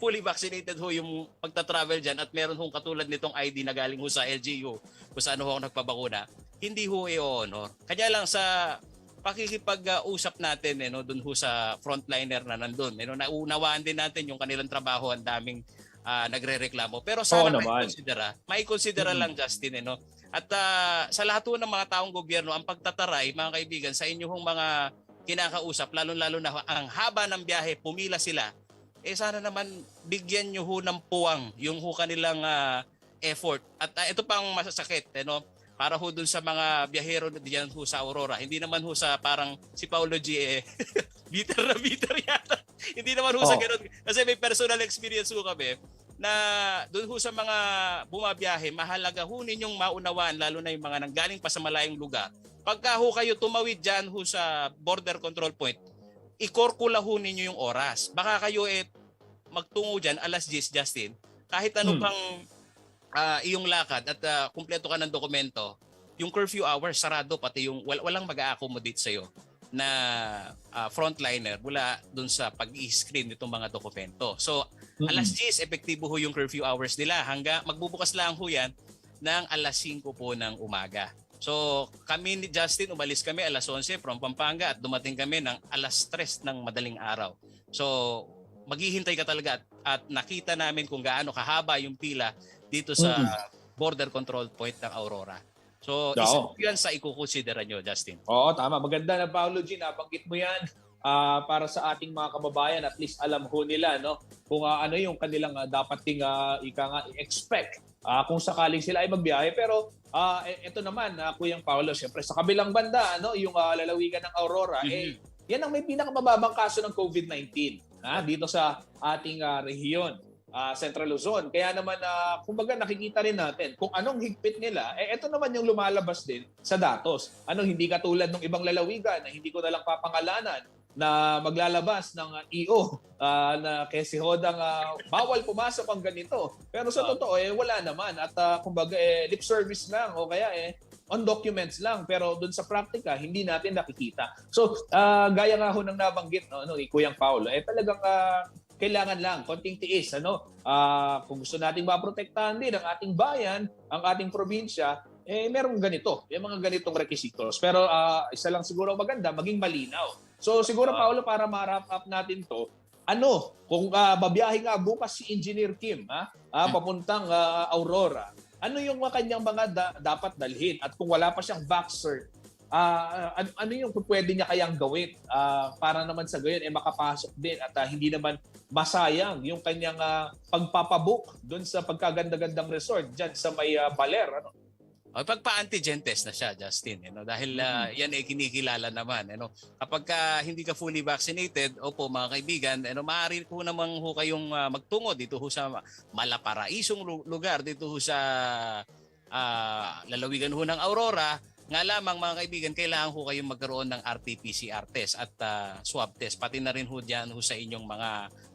fully vaccinated ho yung pagta-travel dyan at meron hong katulad nitong ID na galing ho sa LGU kung saan ho ako nagpabakuna, hindi ho i-honor. Kanya lang sa pakikipag-usap natin doon ho sa frontliner na nandun. Naunawaan din natin yung kanilang trabaho, ang daming nagrereklamo. Pero sana maikonsidera lang, Justin. At sa lahat ho ng mga taong gobyerno, ang pagtataray, mga kaibigan, sa inyong mga kinakausap, lalo-lalo na ang haba ng biyahe, pumila sila, sana naman bigyan nyo ho ng puwang yung ho kanilang effort. At ito pang masasakit, para ho dun sa mga biyahero diyan ho sa Aurora. Hindi naman ho sa parang si Paolo G. bitter yata. Hindi naman ho sa gano'n. Kasi may personal experience ho kami na dun ho sa mga bumabiyahe, mahalaga ho ninyong maunawaan, lalo na yung mga nanggaling pa sa malayong lugar. Pagka ho kayo tumawid dyan ho sa border control point, ikorkula ho ninyo yung oras. Baka kayo magtungo dyan, alas 10, Justin, kahit ano pang iyong lakad at kumpleto ka ng dokumento, yung curfew hours sarado, pati yung walang mag-a-accommodate sa'yo na frontliner mula dun sa pag-i-screen nitong mga dokumento. So, alas 10, epektibo ho yung curfew hours nila. Magbubukas lang ho yan ng alas 5 po ng umaga. So, kami ni Justin, umalis kami alas 11 from Pampanga at dumating kami ng alas 3 ng madaling araw. So, maghihintay ka talaga at nakita namin kung gaano kahaba yung pila dito sa border control point ng Aurora. So, isa yan sa ikukonsidera nyo, Justin. Oo, tama. Maganda na, Paolo G. Nabanggit mo yan para sa ating mga kababayan. At least alam ho nila kung ano yung kanilang dapat i-expect kung sakaling sila ay magbiyahe. Pero ito naman, Kuyang Paolo, siyempre sa kabilang banda, yung lalawigan ng Aurora, yan ang may pinakamababang kaso ng COVID-19 dito sa ating rehiyon. Central Luzon. Kaya naman, kumbaga nakikita rin natin kung anong higpit nila, ito naman yung lumalabas din sa datos. Hindi katulad ng ibang lalawigan na hindi ko na lang papangalanan, na maglalabas ng EO na kasi hodang bawal pumasok ang ganito. Pero sa totoo wala naman at kumbaga lip service lang o kaya on documents lang, pero doon sa praktika hindi natin nakikita. So gaya nga ho ng nabanggit ni Kuyang Paulo, talagang kailangan lang konting tiis, kung gusto nating maprotektahan din ang ating bayan, ang ating probinsya, merong ganito, may mga ganitong requisitos. Pero isa lang siguro maganda, maging malinaw. So siguro Paolo, para ma-wrap up natin to, kung babiyahe nga bukas si Engineer Kim papuntang Aurora, ano yung kanyang mga dapat dalhin? At kung wala pa siyang back cert, ano yung pwede niya kayang gawin para naman sa gayon makapasok din at hindi naman masayang yung kanyang pagpapabook doon sa pagkaganda-gandang resort dyan sa may Baler. Pagpa-antigen test na siya, Justin, dahil yan ay kinikilala naman. Kapag hindi ka fully vaccinated, opo mga kaibigan, maaari po naman ho kayong magtungo dito ho sa malaparaisong lugar, dito ho sa lalawigan ho ng Aurora. Nga lamang mga kaibigan, kailangan ho kayong magkaroon ng RT-PCR test at swab test. Pati na rin ho dyan ho sa inyong mga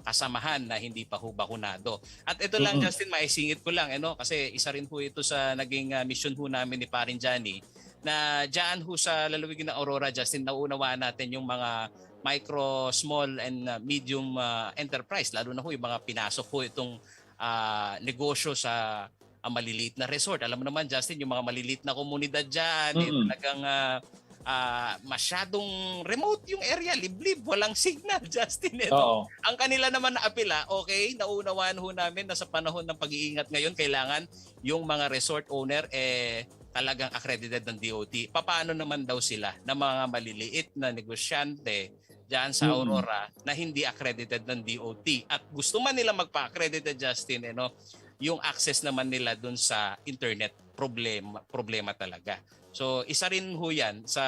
kasamahan na hindi pa ho bakunado. At ito lang, Justin, maisingit ko lang, kasi isa rin ho ito sa naging mission ho namin ni Parin Johnny, na dyan ho sa lalawigan ng Aurora, Justin, naunawaan natin yung mga micro, small, and medium enterprise. Lalo na ho yung mga pinasok ho itong negosyo sa maliliit na resort. Alam mo naman, Justin, yung mga maliliit na komunidad dyan, talagang masyadong remote yung area, liblib, walang signal, Justin. Ang kanila naman na apela, okay, naunawaan ho namin na sa panahon ng pag-iingat ngayon, kailangan yung mga resort owner talagang accredited ng DOT. Paano naman daw sila na mga maliliit na negosyante dyan sa Aurora na hindi accredited ng DOT? At gusto man nila magpa-accredited, Justin, yung access naman nila dun sa internet, problema talaga. So isa rin ho yan sa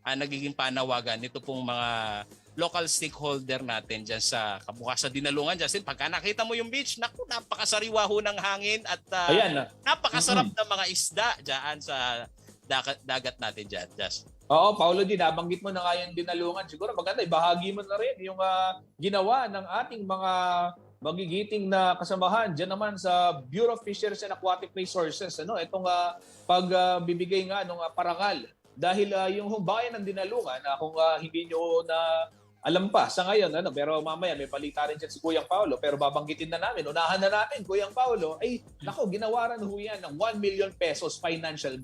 nagiging panawagan nito pong mga local stakeholder natin dyan sa Kabukas sa Dinalungan. Justin, pagka nakita mo yung beach, naku, napakasariwa ho ng hangin at napakasarap ng mga isda dyan sa dagat natin dyan, Justin. Oo, Paolo, nabanggit mo na nga yung Dinalungan. Siguro maganda, ibahagi mo na rin yung ginawa ng ating mga magigiting na kasamahan dyan naman sa Bureau of Fisheries and Aquatic Resources. Itong pagbibigay nga ng parangal. Dahil yung bayan ng Dinalungan, kung hindi nyo na alam pa sa ngayon, pero mamaya may palita rin dyan si Kuyang Paulo, pero babanggitin na namin, unahan na natin, Kuyang Paulo, ginawaran ho yan ng 1 million pesos financial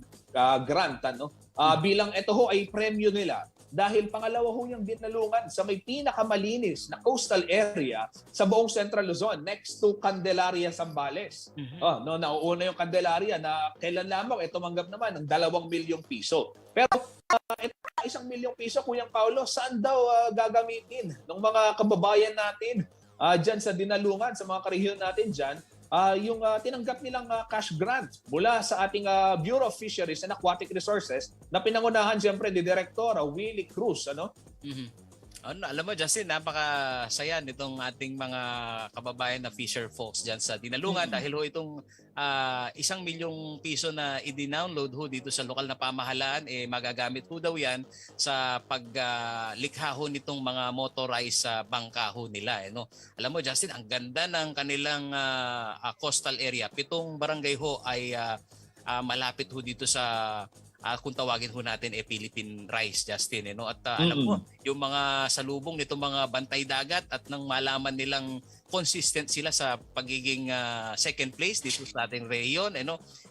grant. Bilang ito ho ay premyo nila. Dahil pangalawa ho yung Dinalungan sa may pinakamalinis na coastal area sa buong Central Luzon, next to Candelaria, Zambales. Nauuna yung Candelaria na kailan lamang tumanggap naman ng 2 milyong piso. Pero ito 1 milyong piso, Kuyang Paulo, saan daw gagamitin ng mga kababayan natin dyan sa Dinalungan, sa mga karehiyon natin dyan? Yung tinanggap nilang cash grant mula sa ating Bureau of Fisheries and Aquatic Resources na pinangunahan siyempre ni Director Willie Cruz. Alam mo, Justin, napakasaya nitong ating mga kababayan na fisher folks dyan sa Dinalungan dahil ho itong 1 milyong piso na i-download ho dito sa lokal na pamahalaan, magagamit ho daw yan sa paglikha ho nitong mga motorized bangka ho nila. Alam mo, Justin, ang ganda ng kanilang coastal area. 7 barangay ho ay malapit ho dito sa kung tawagin ho natin Philippine Rice, Justin. At alam mo, yung mga salubong nitong mga bantay dagat at nang malaman nilang consistent sila sa pagiging second place dito sa ating rehiyon,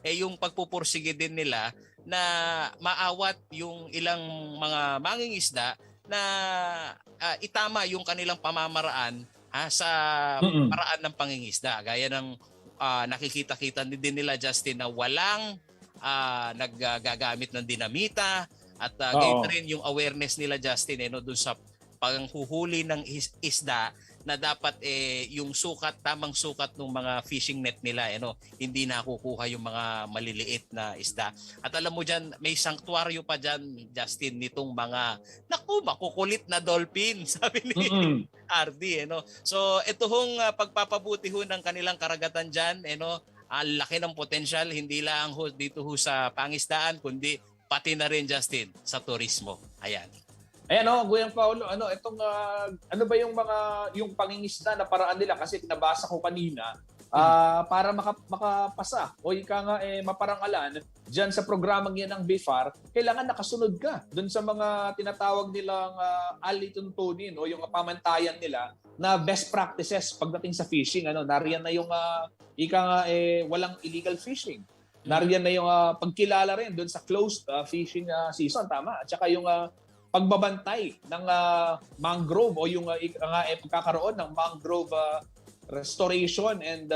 yung pagpupursige din nila na maawat yung ilang mga mangingisda na itama yung kanilang pamamaraan sa paraan ng pangingisda. Gaya ng nakikita-kita din nila, Justin, na walang naggagamit ng dinamita at gayon rin yung awareness nila, Justin, doon sa panghuhuli ng isda na dapat yung tamang sukat ng mga fishing net nila hindi nakukuha yung mga maliliit na isda. At alam mo dyan, may sanctuaryo pa dyan, Justin, nitong mga makukulit na dolphin, sabi ni RD. So ito hong pagpapabuti ho ng kanilang karagatan dyan, ang laki ng potensyal, hindi lang dito sa pangisdaan, kundi pati na rin, Justin, sa turismo. Ayan. Ayan Guyang Paulo, itong ano ba yung pangingisda na paraan nila kasi pinabasa ko kanina para makapasa o ika nga maparangalan diyan sa programang yan ng BIFAR, kailangan nakasunod ka doon sa mga tinatawag nilang alituntunin o yung pamantayan nila na best practices pagdating sa fishing. Nariyan na yung ika nga walang illegal fishing. Nariyan na yung pagkilala rin doon sa closed fishing season, tama? At saka yung pagbabantay ng mangrove o yung pagkakaroon ng mangrove restoration and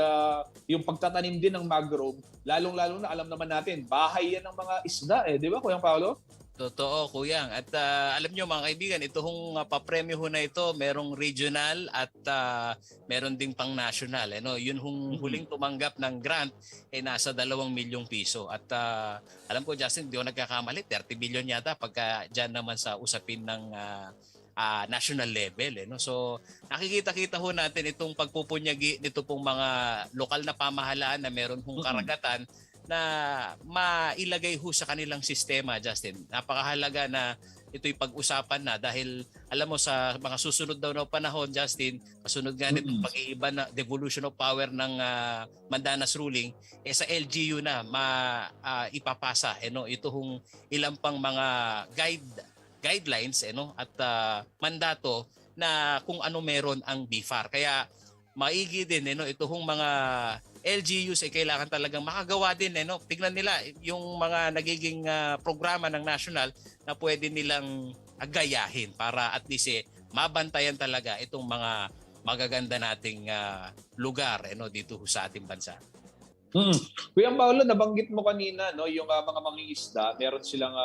yung pagtatanim din ng mangrove, lalong-lalo na alam naman natin, bahay yan ng mga isda di ba, Kuya Paolo? Totoo, Kuyang. At alam nyo mga kaibigan, itong papremyo ho na ito, merong regional at meron ding pang national. Yun huling tumanggap ng grant nasa 2 milyong piso. At alam ko, Justin, di ko nagkakamali, 30 billion yata pagka dyan naman sa usapin ng national level. So nakikita-kita ho natin itong pagpupunyagi nito pong mga lokal na pamahalaan na meron hong karagatan na mailagay ho sa kanilang sistema, Justin. Napakahalaga na ito'y pag-usapan na dahil alam mo sa mga susunod daw na panahon, Justin, kasunod nga nitong pag-iiba na devolution of power ng Mandanas ruling, sa LGU na ipapasa ito hong ilang pang mga guidelines at mandato na kung ano meron ang BIFAR. Kaya maigi din ito hong mga LGUs kailangan talagang makagawa din tignan nila yung mga nagiging programa ng national na pwede nilang gayahin para at least mabantayan talaga itong mga magaganda nating lugar dito sa ating bansa. Kuya Paolo, nabanggit mo kanina yung mga mangingisda, meron silang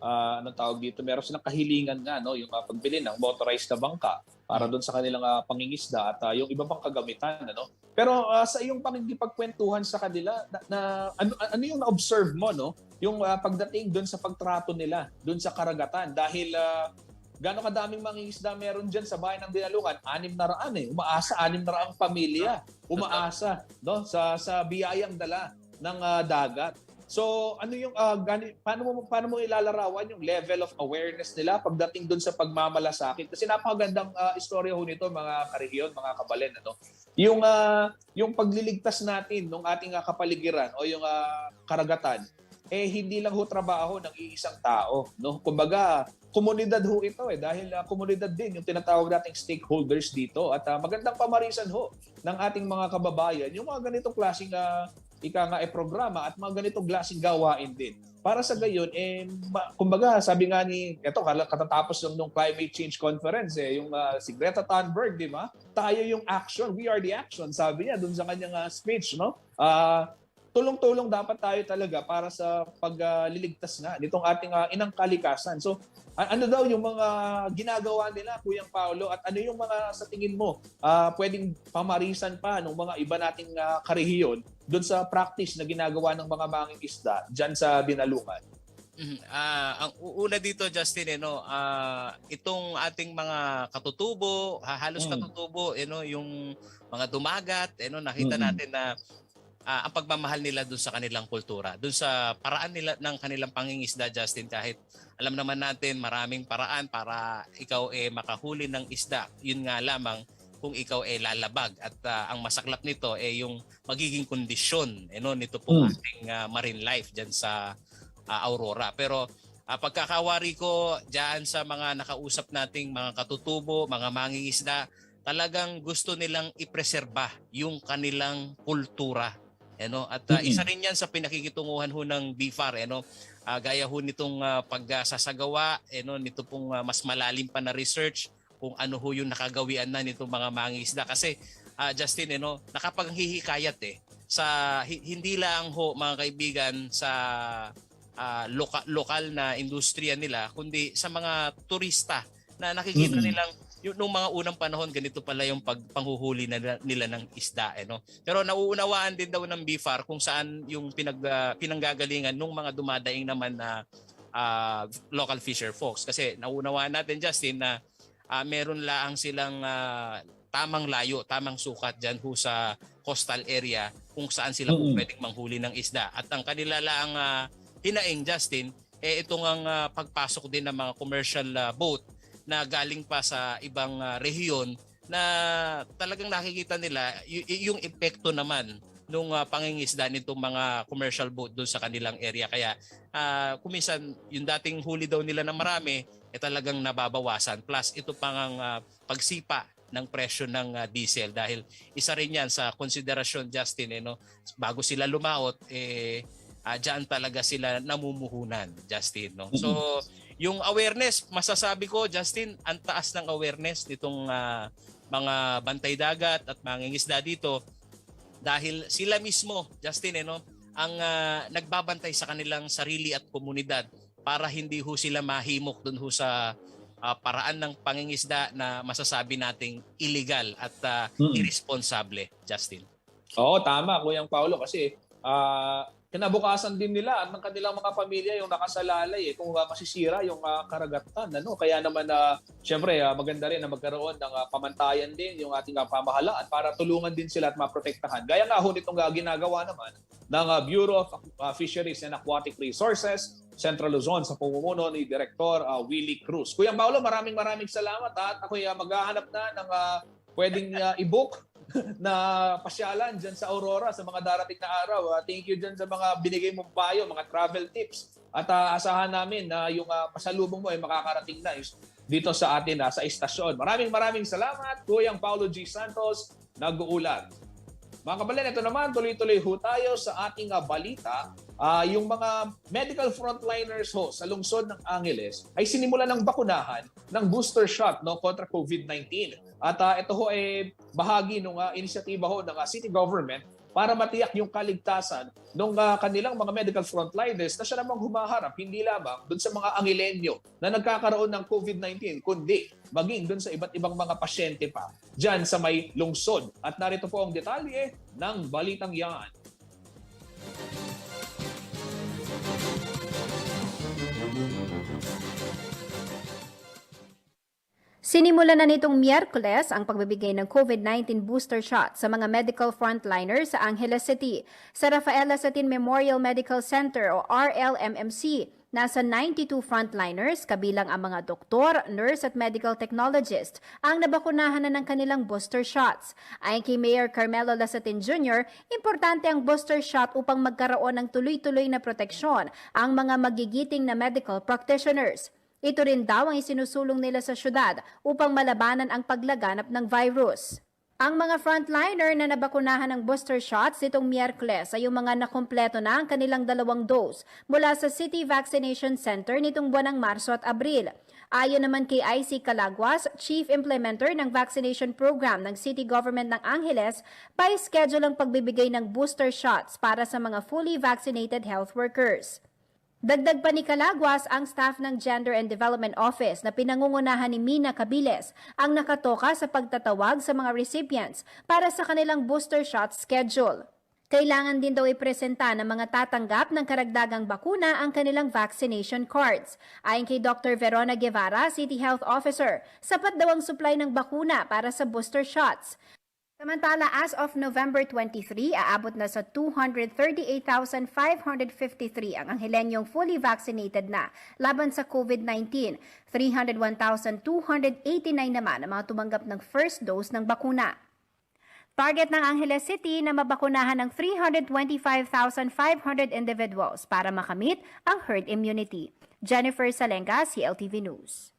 anong tawag dito, meron silang kahilingan nga yung pagbili ng motorized na bangka para doon sa kanilang pangingisda at yung iba pang kagamitan. Pero sa iyong pakikipagkwentuhan sa kanila, ano yung na-observe mo yung pagdating doon sa pagtrato nila doon sa karagatan? Dahil gano'ng kadaming mangingisda meron dyan sa bayan ng Dinalungan? 600 umaasa, 600 pamilya umaasa sa biyayang dala ng dagat. So ano yung paano mo ilalarawan yung level of awareness nila pagdating doon sa pagmamalasakit? Kasi napakagandang istorya ho nito mga karehiyon, mga kabalen, yung pagliligtas natin ng ating kapaligiran o yung karagatan hindi lang ho trabaho ng iisang tao, Kumbaga, komunidad ho ito dahil komunidad din yung tinatawag nating stakeholders dito at magandang pamarisan ho ng ating mga kababayan yung mga ganitong klaseng programa at mga ganitong klaseng gawain din. Para sa gayon, kumbaga sabi nga katatapos nung climate change conference, yung si Greta Thunberg, di ba? Tayo yung action, we are the action, sabi niya dun sa kanyang speech, tulong-tulong dapat tayo talaga para sa pagliligtas nga nitong ating inang kalikasan. So, ano daw yung mga ginagawa nila, Kuyang Paolo, at ano yung mga sa tingin mo pwedeng pamarisan pa ng mga iba nating karehiyon doon sa practice na ginagawa ng mga mangingisda dyan sa Dinalungan? Ang una dito, Justin, itong ating mga katutubo, halos katutubo, yung mga dumagat, nakita natin na ang pagmamahal nila doon sa kanilang kultura, doon sa paraan nila ng kanilang pangingisda, Justin, kahit alam naman natin maraming paraan para ikaw makahuli ng isda. Yun nga lamang kung ikaw lalabag at ang masaklap nito yung magiging kondisyon nito pong ating marine life dyan sa Aurora. Pero pagkakawari ko dyan sa mga nakausap nating mga katutubo, mga mangingisda, talagang gusto nilang ipreserba yung kanilang kultura. At isa rin yan sa pinakikitunguhan ho ng BIFAR. Gaya ho nitong pagsasagawa, nito pong mas malalim pa na research kung ano ho yung nakagawian na nitong mga mangingisda. Kasi Justin, nakapaghihikayat sa hindi lang ho mga kaibigan sa lokal na industriya nila, kundi sa mga turista na nakikita nilang nung mga unang panahon, ganito pala yung panghuhuli nila ng isda. Pero nauunawaan din daw ng BIFAR kung saan yung pinanggagalingan ng mga dumadaing naman na local fisher folks. Kasi nauunawaan natin, Justin, na meron lang silang tamang layo, tamang sukat dyan ho sa coastal area kung saan sila pwedeng manghuli ng isda. At ang kanila lang hinaing, Justin, itong ang pagpasok din ng mga commercial boat na galing pa sa ibang rehiyon na talagang nakikita nila yung epekto naman nung pangingisda nitong mga commercial boat doon sa kanilang area. Kaya kuminsan yung dating huli daw nila na marami talagang nababawasan. Plus ito pang ang pagsipa ng presyo ng diesel dahil isa rin yan sa konsiderasyon, Justin, bago sila lumaot, dyan talaga sila namumuhunan, Justin. No? So yung awareness, masasabi ko, Justin, ang taas ng awareness nitong mga bantay dagat at mangingisda dito dahil sila mismo, Justin, ang nagbabantay sa kanilang sarili at komunidad para hindi ho sila mahimok dun ho sa paraan ng pangingisda na masasabi nating illegal at irresponsable, Justin. Oo, tama, Kuyang Paulo, kasi kinabukasan din nila at ng kanilang mga pamilya yung nakasalalay kung masisira yung karagatan. Kaya naman, syempre, maganda rin na magkaroon ng pamantayan din yung ating pamahalaan para tulungan din sila at maprotektahan. Gaya nga ho nitong ginagawa naman ng Bureau of Fisheries and Aquatic Resources, Central Luzon, sa pamumuno ni Director Willie Cruz. Kuyang Paulo, maraming salamat at ako'y maghahanap na ng pwedeng i-book na pasyalan dyan sa Aurora sa mga darating na araw. Thank you dyan sa mga binigay mong payo, mga travel tips. At asahan namin na yung pasalubong mo ay makakarating na dito sa atin sa istasyon. Maraming salamat, Kuyang Paulo G. Santos, nag-uulat. Mga kabalin, ito naman, tuloy-tuloy ho tayo sa ating balita. Yung mga medical frontliners ho sa lungsod ng Angeles ay sinimulan ng bakunahan ng booster shot kontra COVID-19. At ito ho ay bahagi ng inisyatiba ho ng city government para matiyak yung kaligtasan ng kanilang mga medical frontliners na siya namang humaharap hindi lamang dun sa mga Angelenyo na nagkakaroon ng COVID-19, kundi maging dun sa iba't ibang mga pasyente pa dyan sa may lungsod. At narito po ang detalye ng balitang yan. Sinimula na nitong Miyerkules ang pagbibigay ng COVID-19 booster shot sa mga medical frontliners sa Angeles City. Sa Rafael Lasatin Memorial Medical Center o RLMMC, nasa 92 frontliners, kabilang ang mga doktor, nurse at medical technologist, ang nabakunahan na ng kanilang booster shots. Ayon kay Mayor Carmelo Lasatin Jr., importante ang booster shot upang magkaroon ng tuloy-tuloy na proteksyon ang mga magigiting na medical practitioners. Ito rin daw ang isinusulong nila sa syudad upang malabanan ang paglaganap ng virus. Ang mga frontliner na nabakunahan ng booster shots nitong Miyerkules ay yung mga nakumpleto na ang kanilang 2 dose mula sa City Vaccination Center nitong buwan ng Marso at Abril. Ayon naman kay IC Calaguas, Chief Implementer ng vaccination program ng City Government ng Angeles, pa-schedule ang pagbibigay ng booster shots para sa mga fully vaccinated health workers. Dagdag pa ni Calaguas, ang staff ng Gender and Development Office na pinangungunahan ni Mina Cabiles ang nakatoka sa pagtatawag sa mga recipients para sa kanilang booster shot schedule. Kailangan din daw ipresenta ng mga tatanggap ng karagdagang bakuna ang kanilang vaccination cards. Ayon kay Dr. Verona Guevara, City Health Officer, sapat daw ang supply ng bakuna para sa booster shots. Samantala, as of November 23, aabot na sa 238,553 ang Angelenyong fully vaccinated na laban sa COVID-19. 301,289 naman ang mga tumanggap ng first dose ng bakuna. Target ng Angeles City na mabakunahan ng 325,500 individuals para makamit ang herd immunity. Jennifer Salenga, CLTV News.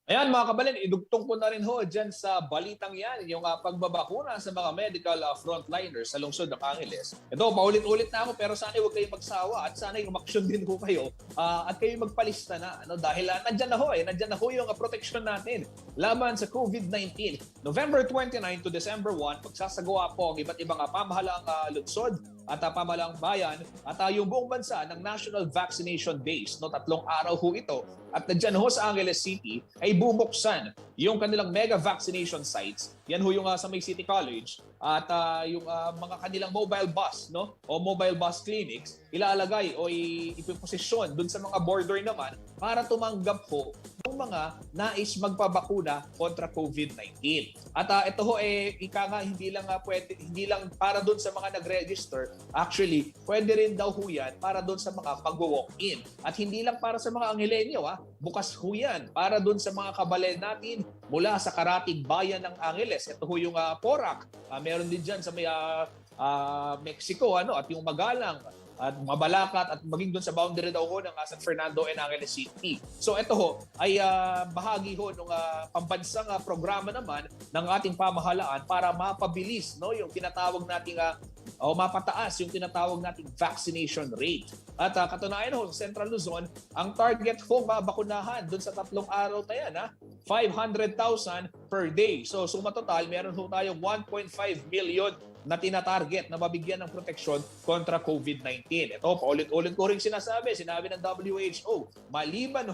Ayan mga kabalin, idugtong ko na rin ho dyan sa balitang yan, yung pagbabakuna sa mga medical frontliners sa lungsod ng Angeles. Ito, paulit-ulit na ako pero sana huwag kayong magsawa at sana umaksyon din ho kayo at kayo magpalista na. Dahil nandyan na ho yung proteksyon natin laban sa COVID-19. November 29 to December 1, magsasagawa po ang iba't ibang pamahalaang lungsod at pamahalaang bayan at yung buong bansa ng National Vaccination Days. 3 araw ho ito. At nandyan ho sa Angeles City ay bubuksan yung kanilang mega vaccination sites. Yan ho yung sa May City College at yung mga kanilang mobile bus o mobile bus clinics ilalagay o ipoposisyon dun sa mga border naman para tumanggap po ng yung mga nais magpabakuna kontra COVID-19. At ito ho ika nga hindi lang para doon sa mga nag-register. Actually, pwede rin daw ho yan para doon sa mga pag-walk-in. At hindi lang para sa mga Angelenyo, bukas ho yan para doon sa mga kabalen natin mula sa karatig bayan ng Angeles. Ito ho yung Porac. Meron din dyan sa may Mexico at yung Magalang at Mabalacat at maging doon sa boundary daw ho ng San Fernando and Angeles City. So ito ho ay bahagi ho ng pambansang programa naman ng ating pamahalaan para mapabilis yung tinatawag nating o mapataas yung tinatawag nating vaccination rate. At katunayan ho, sa Central Luzon, ang target ho mabakunahan doon sa 3 araw na yan, 500,000 per day. So suma total, meron ho tayong 1.5 million na tinatarget na mabigyan ng proteksyon kontra COVID-19. Ito, paulit-ulit ko rin sinabi ng WHO, maliban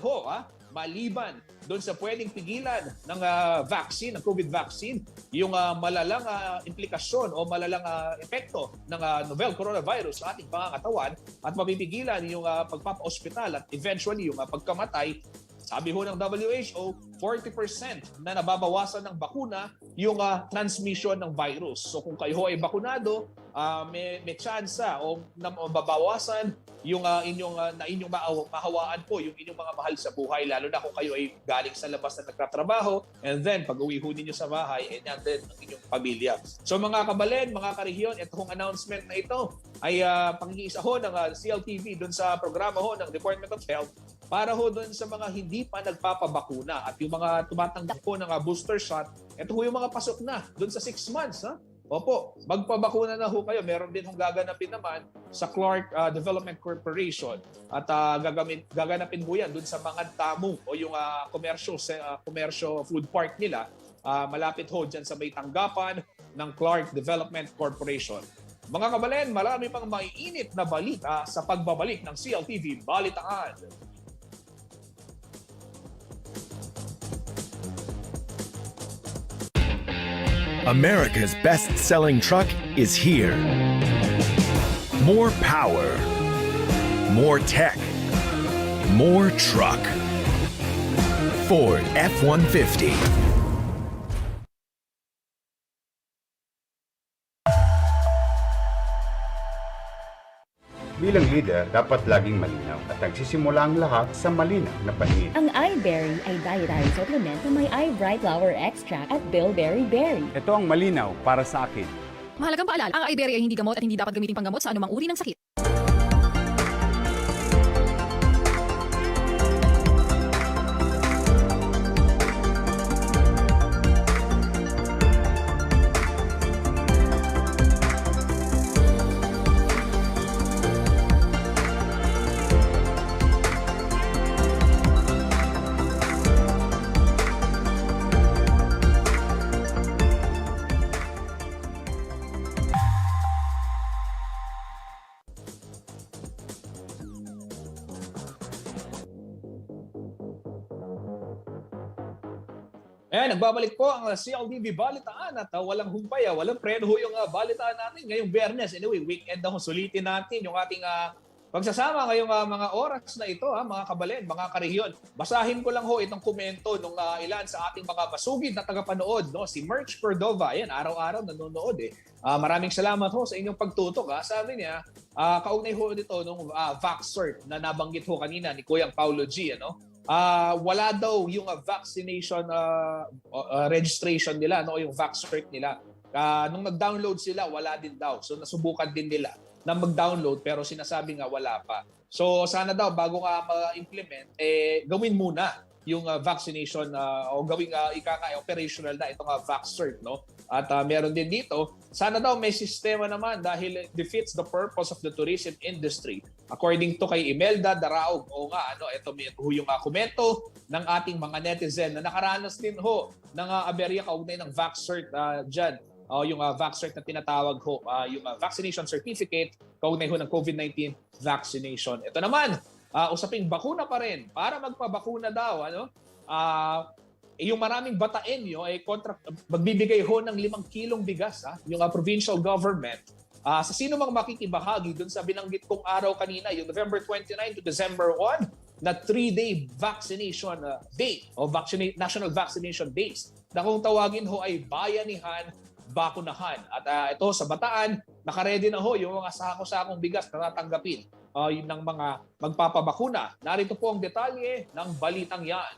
doon sa pwedeng pigilan ng vaccine, ng COVID vaccine, yung malalang implikasyon o malalang epekto ng novel coronavirus sa ating pangangatawan at mapipigilan yung pagpapa-ospital at eventually yung pagkamatay. Sabi ho ng WHO, 40% na nababawasan ng bakuna yung transmission ng virus. So kung kayo ay bakunado, may chance o mababawasan yung inyong mahawaan po yung inyong mga mahal sa buhay, lalo na kung kayo ay galing sa labas na nagtatrabaho and then pag uwi ho ninyo sa bahay, and then ang inyong pamilya. So mga kabalen, mga karehiyon, itong announcement na ito ay pag-iisa ho ng CLTV doon sa programa ho ng Department of Health para ho doon sa mga hindi pa nagpapabakuna at yung mga tumatanggap po ng booster shot, ito ho yung mga pasok na doon sa 6 months. Opo, magpabakuna na ho kayo. Meron din hong gaganapin naman sa Clark Development Corporation at gaganapin ho yan doon sa mga Tamu o yung commercial food park nila. Malapit ho dyan sa may tanggapan ng Clark Development Corporation. Mga kabalen, marami pang maiinit na balita sa pagbabalik ng CLTV Balitaan. America's best-selling truck is here. More power, more tech, more truck. Ford F-150. Bilang leader, dapat laging malinaw at nagsisimula ang lahat sa malinaw na paningin. Ang iBerry ay dietary supplement na may iBright Flower Extract at Bilberry Berry. Ito ang malinaw para sa akin. Mahalagang paalala, ang iBerry ay hindi gamot at hindi dapat gamitin panggamot sa anumang uri ng sakit. Ayan, nagbabalik po ang CLTV Balitaan at walang humpay, walang preno yung balitaan natin ngayong Biyernes. Anyway, weekend ako, sulitin natin yung ating pagsasama ngayong mga oras na ito, mga kabalen, mga karehiyon. Basahin ko lang ho itong komento ng ilan sa ating mga masugid na tagapanood. Si Merch Cordova, ayan, araw-araw nanonood. Maraming salamat ho sa inyong pagtutok. Sabi niya, kaugnay ho nito nung VaxCert na nabanggit ho kanina ni Kuyang Paulo G. Wala daw yung vaccination registration nila, yung VaxCert nila. Nung nag-download sila, wala din daw. So nasubukan din nila na mag-download pero sinasabi nga wala pa. So sana daw bago nga ma-implement, gawin muna yung vaccination o gawing operational na itong VaxCert. At meron din dito, sana daw may sistema naman dahil it defeats the purpose of the tourism industry. According to kay Imelda Daraog, ito yung komento ng ating mga netizen na nakaranas din ho ng aberya kaugnay ng VaxCert dyan. Yung VaxCert na tinatawag ho, yung vaccination certificate kaugnay ho ng COVID-19 vaccination. Ito naman, usaping bakuna pa rin. Para magpabakuna daw, yung maraming batain ay magbibigay ho ng 5 kilong bigas, yung provincial government. Sa sino mang makikibahagi dun sa binanggit kong araw kanina, yung November 29 to December 1, na 3-day vaccination day o national vaccination days na kung tawagin ho ay bayanihan, bakunahan. At ito sa Bataan, nakaredy na ho yung mga sako-sakong bigas na tatanggapin ng mga magpapabakuna. Narito po ang detalye ng balitang yan.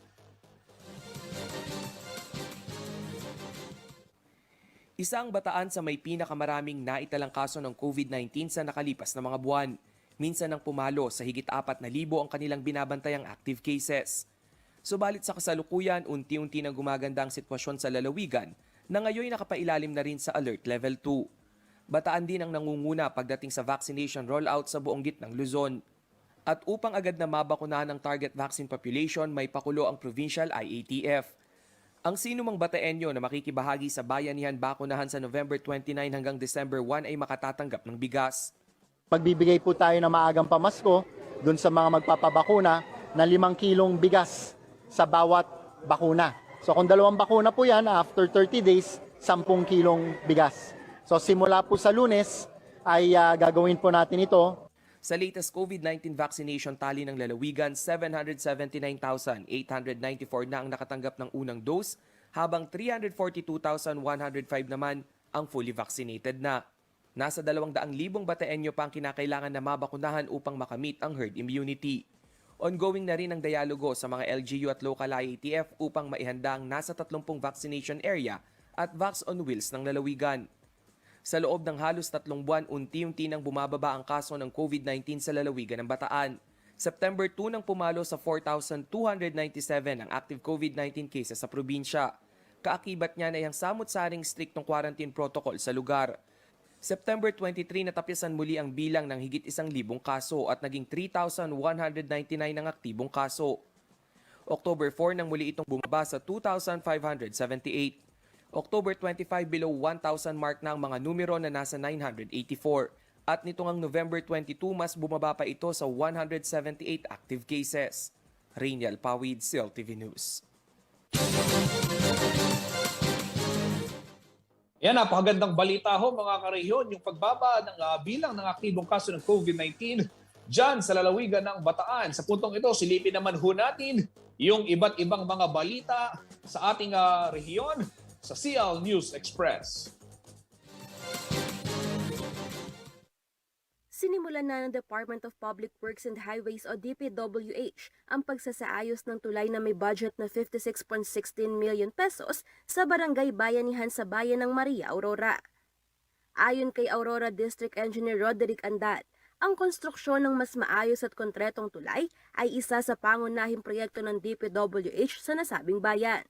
Isang Bataan sa may pinakamaraming naitalang kaso ng COVID-19 sa nakalipas na mga buwan. Minsan nang pumalo sa higit 4,000 ang kanilang binabantayang active cases. Subalit sa kasalukuyan, unti-unti nang gumaganda ang sitwasyon sa lalawigan na ngayon nakapailalim na rin sa Alert Level 2. Bataan din ang nangunguna pagdating sa vaccination rollout sa buong gitnang Luzon. At upang agad na mabakunahan ang target vaccine population, may pakulo ang Provincial IATF. Ang sinumang Bataenyo na makikibahagi sa bayanihan bakunahan sa November 29 hanggang December 1 ay makatatanggap ng bigas. Magbibigay po tayo ng maagang pamasko doon sa mga magpapabakuna na 5 kilong bigas sa bawat bakuna. So kung 2 bakuna po yan, after 30 days, 10 kilong bigas. So simula po sa Lunes ay gagawin po natin ito. Sa latest COVID-19 vaccination tally ng lalawigan, 779,894 na ang nakatanggap ng unang dose, habang 342,105 naman ang fully vaccinated na. Nasa 200,000 Bataenyo pa ang kinakailangan na mabakunahan upang makamit ang herd immunity. Ongoing na rin ang dialogo sa mga LGU at local IATF upang maihanda ang nasa 30 vaccination area at Vax on Wheels ng lalawigan. Sa loob ng halos 3 buwan, unti-unti nang bumababa ang kaso ng COVID-19 sa lalawigan ng Bataan. September 2 nang pumalo sa 4,297 ang active COVID-19 cases sa probinsya. Kaakibat niya na ang samot-saring striktong quarantine protocol sa lugar. September 23 natapisan muli ang bilang ng higit 1,000 kaso at naging 3,199 ang aktibong kaso. October 4 nang muli itong bumaba sa 2,578. October 25 below 1,000 mark na ang mga numero na nasa 984. At nitong ang November 22 mas bumaba pa ito sa 178 active cases. Rainiel Pawid, CLTV News. Yan, napakagandang balita ho mga karehiyon, yung pagbaba ng bilang ng aktibong kaso ng COVID-19 dyan sa lalawigan ng Bataan. Sa puntong ito, silipin naman ho natin yung iba't ibang mga balita sa ating rehiyon sa CL News Express. Sinimulan na ng Department of Public Works and Highways o DPWH ang pagsasaayos ng tulay na may budget na 56.16 million pesos sa Barangay Bayanihan sa Bayan ng Maria Aurora. Ayon kay Aurora District Engineer Roderick Andat, ang konstruksyon ng mas maayos at konkretong tulay ay isa sa pangunahing proyekto ng DPWH sa nasabing bayan.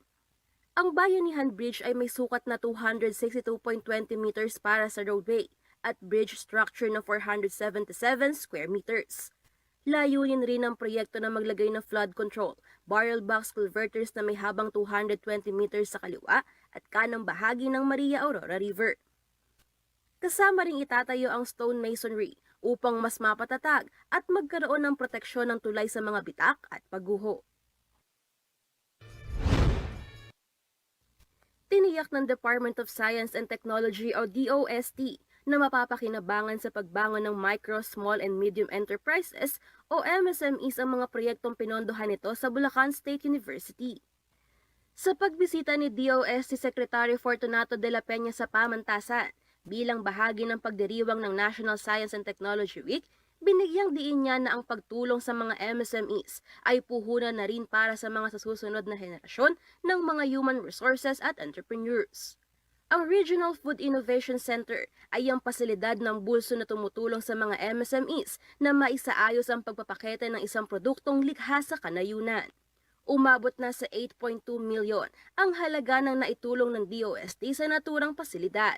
Ang Bayanihan Bridge ay may sukat na 262.20 meters para sa roadway at bridge structure na 477 square meters. Layunin rin ng proyekto na maglagay ng flood control, barrel box culverters na may habang 220 meters sa kaliwa at kanang bahagi ng Maria Aurora River. Kasama ring itatayo ang stone masonry upang mas mapatatag at magkaroon ng proteksyon ng tulay sa mga bitak at pagguho. Tiniyak ng Department of Science and Technology o DOST na mapapakinabangan sa pagbangon ng micro, small and medium enterprises o MSMEs ang mga proyektong pinondohan nito sa Bulacan State University. Sa pagbisita ni DOST Secretary Fortunato de la Peña sa Pamantasan bilang bahagi ng pagdiriwang ng National Science and Technology Week, binigyang diin niya na ang pagtulong sa mga MSMEs ay puhunan na rin para sa mga susunod na henerasyon ng mga human resources at entrepreneurs. Ang Regional Food Innovation Center ay ang pasilidad ng bulso na tumutulong sa mga MSMEs na maisaayos ang pagpapakete ng isang produktong likha sa kanayunan. Umabot na sa 8.2 milyon ang halaga ng naitulong ng DOST sa naturang pasilidad.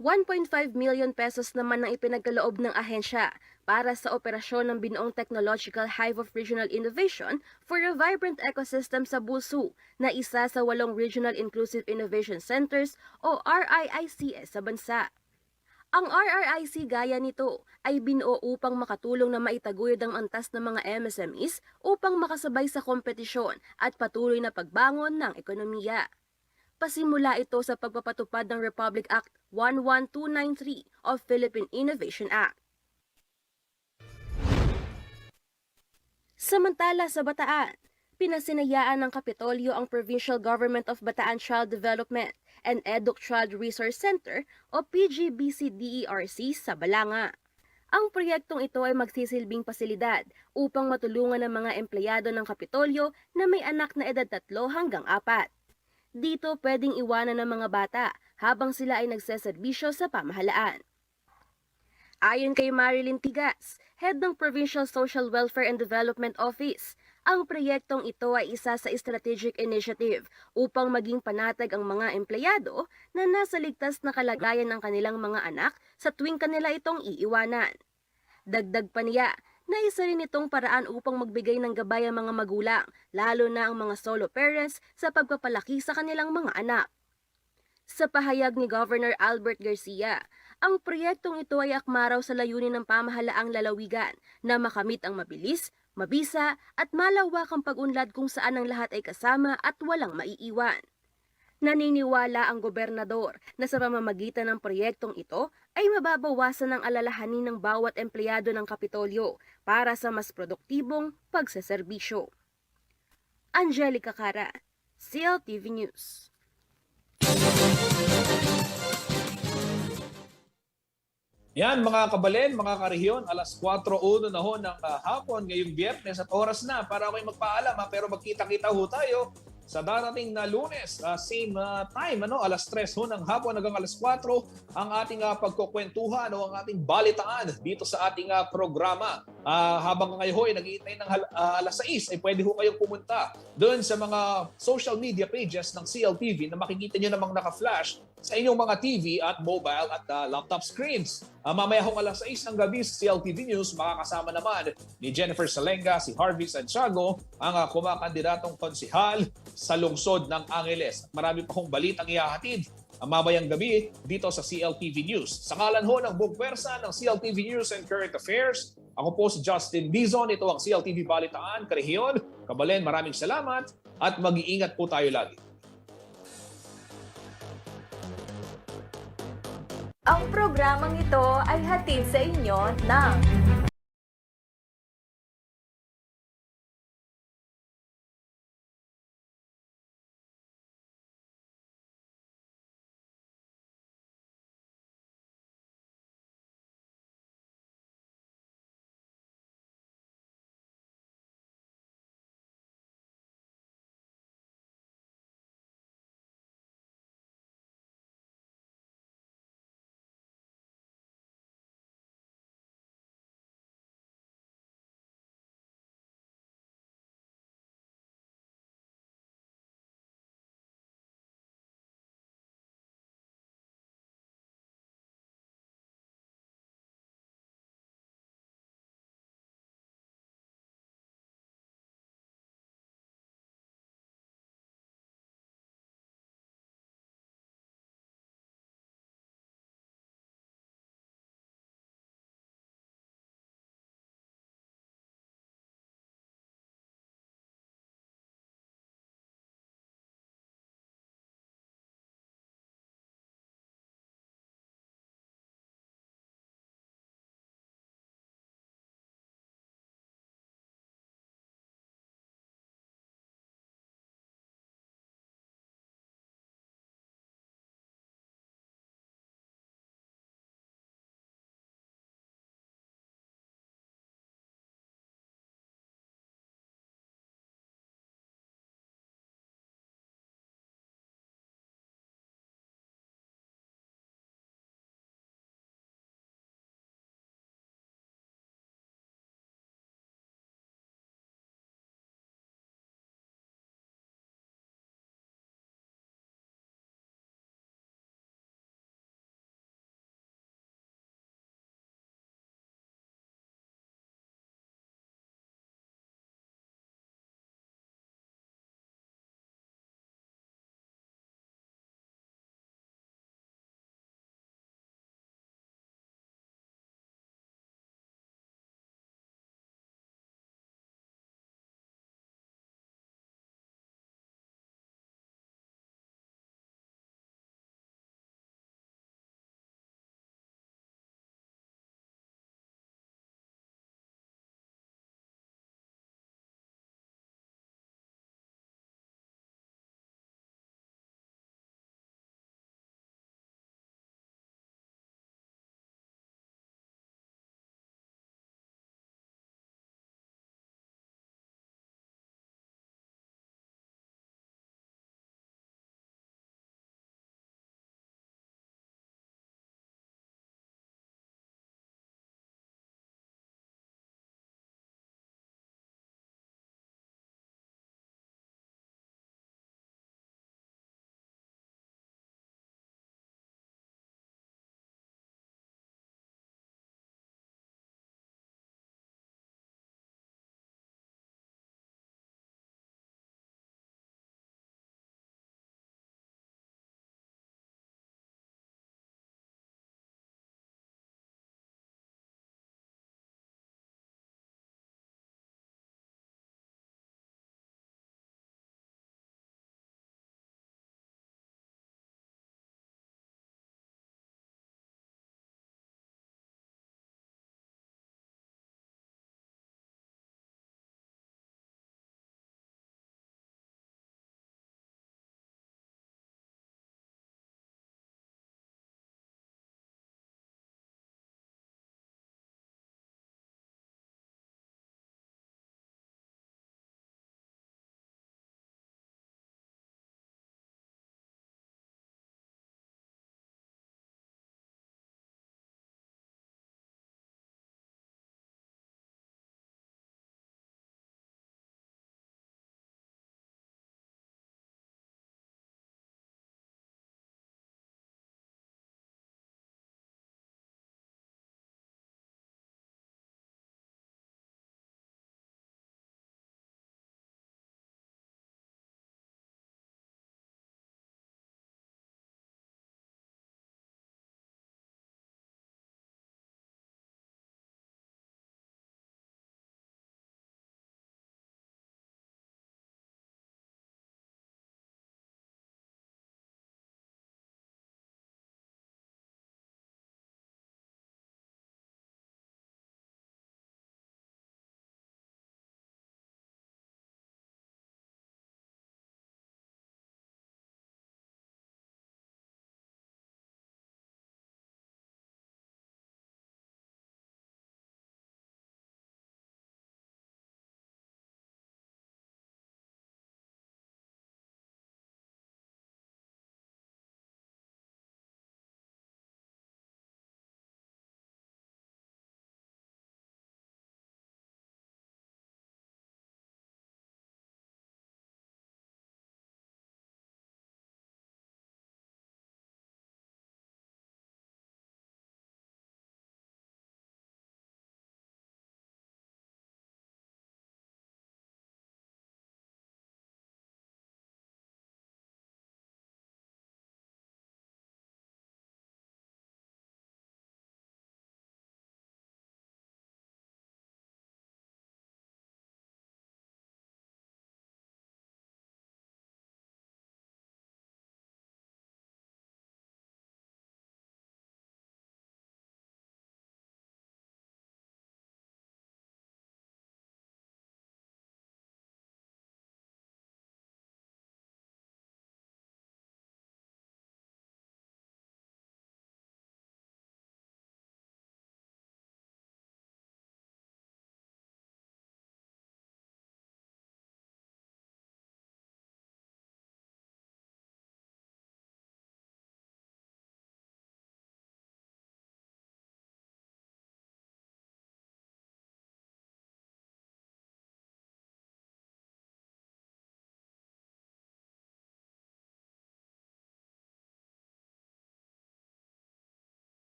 1.5 million pesos naman ang ipinagkaloob ng ahensya para sa operasyon ng binuong Technological Hive of Regional Innovation for a Vibrant Ecosystem sa Bulsu na isa sa 8 Regional Inclusive Innovation Centers o RIICS sa bansa. Ang RRIC gaya nito ay binuo upang makatulong na maitaguyod ang antas ng mga MSMEs upang makasabay sa kompetisyon at patuloy na pagbangon ng ekonomiya. Pasimula ito sa pagpapatupad ng Republic Act 11293 o Philippine Innovation Act. Samantala sa Bataan, pinasinayaan ng Kapitolyo ang Provincial Government of Bataan Child Development and Educ Child Resource Center o PGBC-DERC sa Balanga. Ang proyektong ito ay magsisilbing pasilidad upang matulungan ang mga empleyado ng Kapitolyo na may anak na edad 3 hanggang 4. Dito pwedeng iwanan ng mga bata habang sila ay nagseserbisyo sa pamahalaan. Ayon kay Marilyn Tigas, head ng Provincial Social Welfare and Development Office, ang proyektong ito ay isa sa strategic initiative upang maging panatag ang mga empleyado na nasa ligtas na kalagayan ng kanilang mga anak sa tuwing kanila itong iiwanan. Dagdag pa niya na isa rin itong paraan upang magbigay ng gabay ang mga magulang, lalo na ang mga solo parents sa pagpapalaki sa kanilang mga anak. Sa pahayag ni Governor Albert Garcia, ang proyektong ito ay akma raw sa layunin ng pamahalaang lalawigan na makamit ang mabilis, mabisa at malawakang pag-unlad kung saan ang lahat ay kasama at walang maiiwan. Naniniwala ang gobernador na sa pamamagitan ng proyektong ito ay mababawasan ang alalahanin ng bawat empleyado ng Kapitolyo para sa mas produktibong pagseserbisyo. Angelica Cara, CLTV News. Yan mga kabalen, mga karehiyon, alas 4:01 na ho ng hapon ngayong Biyernes at oras na para ako'y magpaalam pero magkita-kita ho tayo sa darating na Lunes, same time, alas 3 ho ng hapon hanggang alas 4 ang ating pagkukwentuhan o ang ating balitaan dito sa ating programa. Habang ngayon ho ay nag-iintay ng alas 6 ay pwede ho kayong pumunta doon sa mga social media pages ng CLTV na makikita nyo namang naka-flash sa inyong mga TV at mobile at laptop screens. Mamaya hong alas 6 ng gabi sa CLTV News, makakasama naman ni Jennifer Salenga, si Harvey Santiago, ang kumakandidatong konsihal sa lungsod ng Angeles. Marami pa hong balitang ihahatid mamayang gabi dito sa CLTV News. Sa ngalan ho ng buong pwersa ng CLTV News and Current Affairs, ako po si Justin Dizon. Ito ang CLTV Balitaan, Karehiyon, Kabalen, maraming salamat at mag-iingat po tayo lagi. Ang programang ito ay hatid sa inyo ng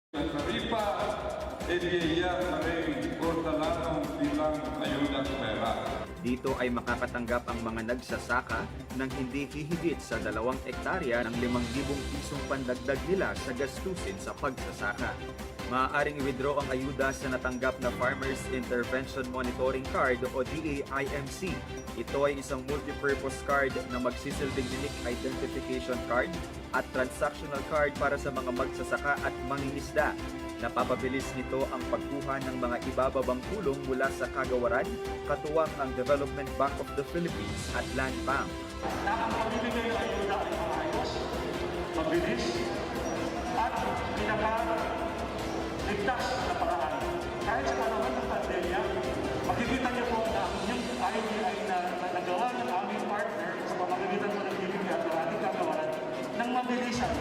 Dito ay makakatanggap ang mga nagsasaka ng hindi hihigit sa 2 ektarya ng 5,000 pisong pandagdag nila sa gastusin sa pagsasaka. Maaaring i-withdraw ang ayuda sa natanggap na Farmers Intervention Monitoring Card o DAIMC. Ito ay isang multipurpose card na magsisilbing unique identification card at transactional card para sa mga magsasaka at mangingisda. Napapabilis nito ang pagkuha ng mga ibababang tulong mula sa kagawaran, katuwang ang Development Bank of the Philippines at Land Bank. Ang pagbibigay ng ayuda ay maayos, mabilis, at pinaka-ligtas na paraan. Kahit sa panahon ng pandemya, makikita niyo po na yung ID ay nagawa ng aming partner sa pamamagitan po ng BPP at ng ating kagawaran ng mabilisan.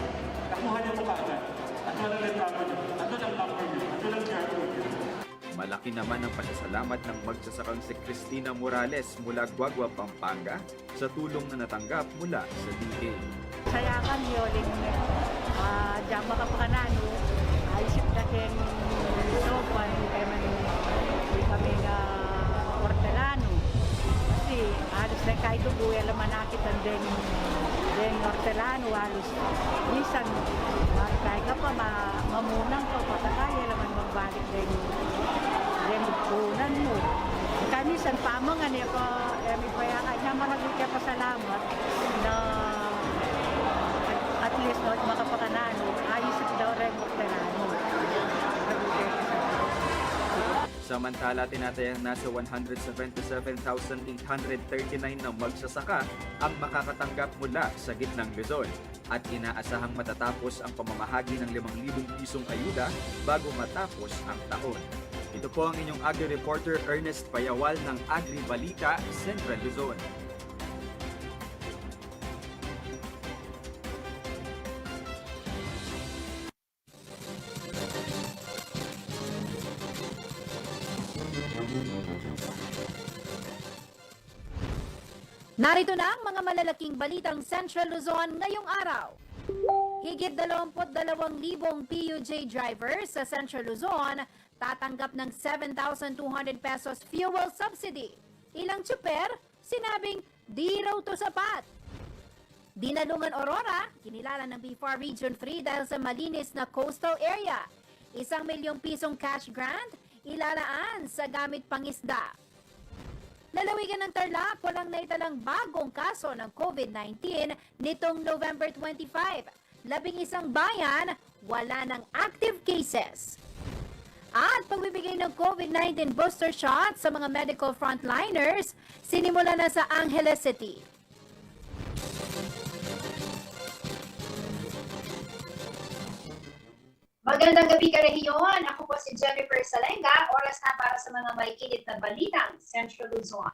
Nakuha niyo po kaagad. At walang letrado niyo. Andun ang number niyo. Andun ang QR code niyo. Malaki naman ang pasasalamat ng magsasakang si Cristina Morales mula Guagua, Pampanga sa tulong na natanggap mula sa DA. Saya kami uling diyan makapakanano ayisip na ken sopan kami na hortelano kasi halos na kahit ubuya laman nakit ang den hortelano halos minsan kahit ka pa mamunang pa patakaya laman magbalik den punan mo kanisan pamangan ko may payaka niya marami ka pasalamat na at least no, makapakanano, ayos daw rin magtanano. Samantala, tinatayang nasa 177,839 na magsasaka ang makakatanggap mula sa gitnang Luzon at inaasahang matatapos ang pamamahagi ng 5,000 pisong ayuda bago matapos ang taon. Ito po ang inyong Agri-Reporter Ernest Payawal ng Agri-Balita, Central Luzon. Narito na ang mga malalaking balitang Central Luzon ngayong araw. Higit 22,000 PUJ drivers sa Central Luzon tatanggap ng 7,200 pesos fuel subsidy. Ilang tsuper, sinabing di raw to sapat. Dinalungan Aurora, kinilala ng BIFAR Region 3 dahil sa malinis na coastal area. 1 milyong pisong cash grant, ilalaan sa gamit pangisda. Lalawigan ng Tarlac, walang naitalang bagong kaso ng COVID-19 nitong November 25. 11 bayan, wala ng active cases. At pagbibigay ng COVID-19 booster shot sa mga medical frontliners, sinimula na sa Angeles City. Magandang gabi ka rehiyon. Ako po si Jennifer Salenga. Oras na para sa mga may init na balitang Central Luzon.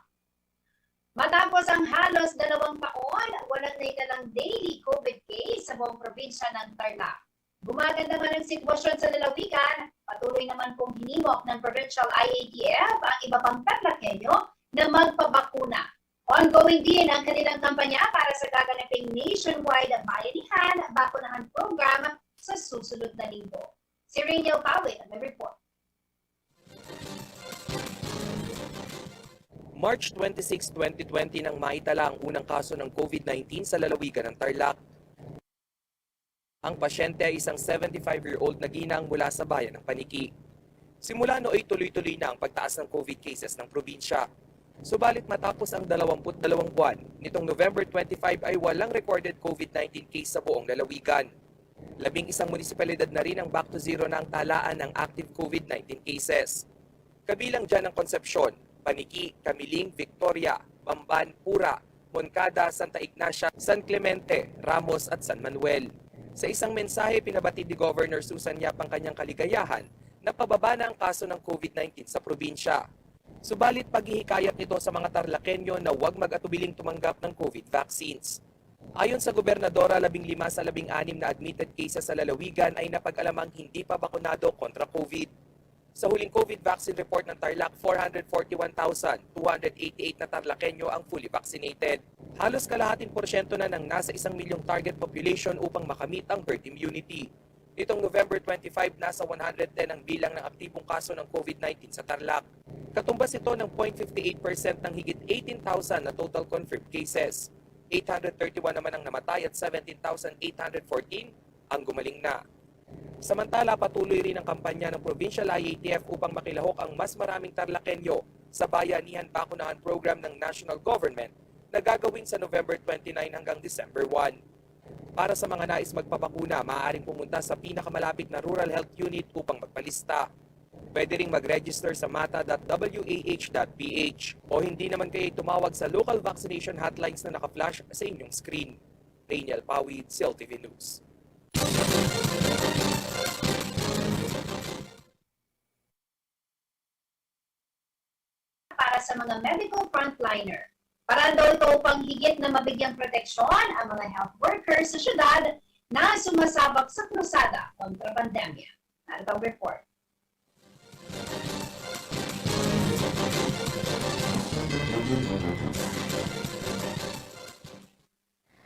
Matapos ang halos 2 taon, walang naitalang daily COVID case sa buong probinsya ng Tarlac. Gumaganda man ang sitwasyon sa lalawigan, patuloy naman pong hinimok ng Provincial IATF ang iba pang Tarlacenyo na magpabakuna. Ongoing din ang kanilang kampanya para sa gaganaping nationwide bayanihan bakunahan program sa susunod na linggo. Si Rainiel Pawit ang report. March 26, 2020 nang maitala ang unang kaso ng COVID-19 sa lalawigan ng Tarlac. Ang pasyente ay isang 75-year-old na ginang mula sa bayan ng Paniki. Simula nooy tuloy-tuloy na ang pagtaas ng COVID cases ng probinsya. Subalit matapos ang 22 buwan, nitong November 25 ay walang recorded COVID-19 case sa buong lalawigan. 11 munisipalidad na rin ang back to zero na ang talaan ng active COVID-19 cases. Kabilang dyan ang Concepcion, Paniki, Camiling, Victoria, Bamban, Pura, Moncada, Santa Ignacia, San Clemente, Ramos at San Manuel. Sa isang mensahe, pinabatid ni Governor Susan Yap ang kanyang kaligayahan na pababa na ang kaso ng COVID-19 sa probinsya. Subalit paghihikayat nito sa mga Tarlacenyo na huwag mag-atubiling tumanggap ng COVID vaccines. Ayon sa gobernadora, 15 sa 16 na admitted cases sa lalawigan ay napag-alamang hindi pa bakunado kontra COVID. Sa huling COVID vaccine report ng Tarlac, 441,288 na Tarlacenyo ang fully vaccinated. Halos kalahating porsyento na ng nasa 1 milyong target population upang makamit ang herd immunity. Nitong November 25, nasa 110 ang bilang ng aktibong kaso ng COVID-19 sa Tarlac. Katumbas ito ng 0.58% ng higit 18,000 na total confirmed cases. 831 naman ang namatay at 17,814 ang gumaling na. Samantala, patuloy rin ang kampanya ng Provincial IATF upang makilahok ang mas maraming Tarlakenyo sa Bayanihan Bakunahan Program ng National Government na gagawin sa November 29 hanggang December 1. Para sa mga nais magpabakuna, maaaring pumunta sa pinakamalapit na Rural Health Unit upang magpalista. Pwede ring mag-register sa mata.wah.ph o hindi naman kayo tumawag sa local vaccination hotlines na naka-flash sa inyong screen. Daniel Pawid, CLTV News. Para sa mga medical frontliner. Para daw ito upang higit na mabigyang proteksyon ang mga health workers sa syudad na sumasabak sa krusada kontra pandemya. Narito ang report.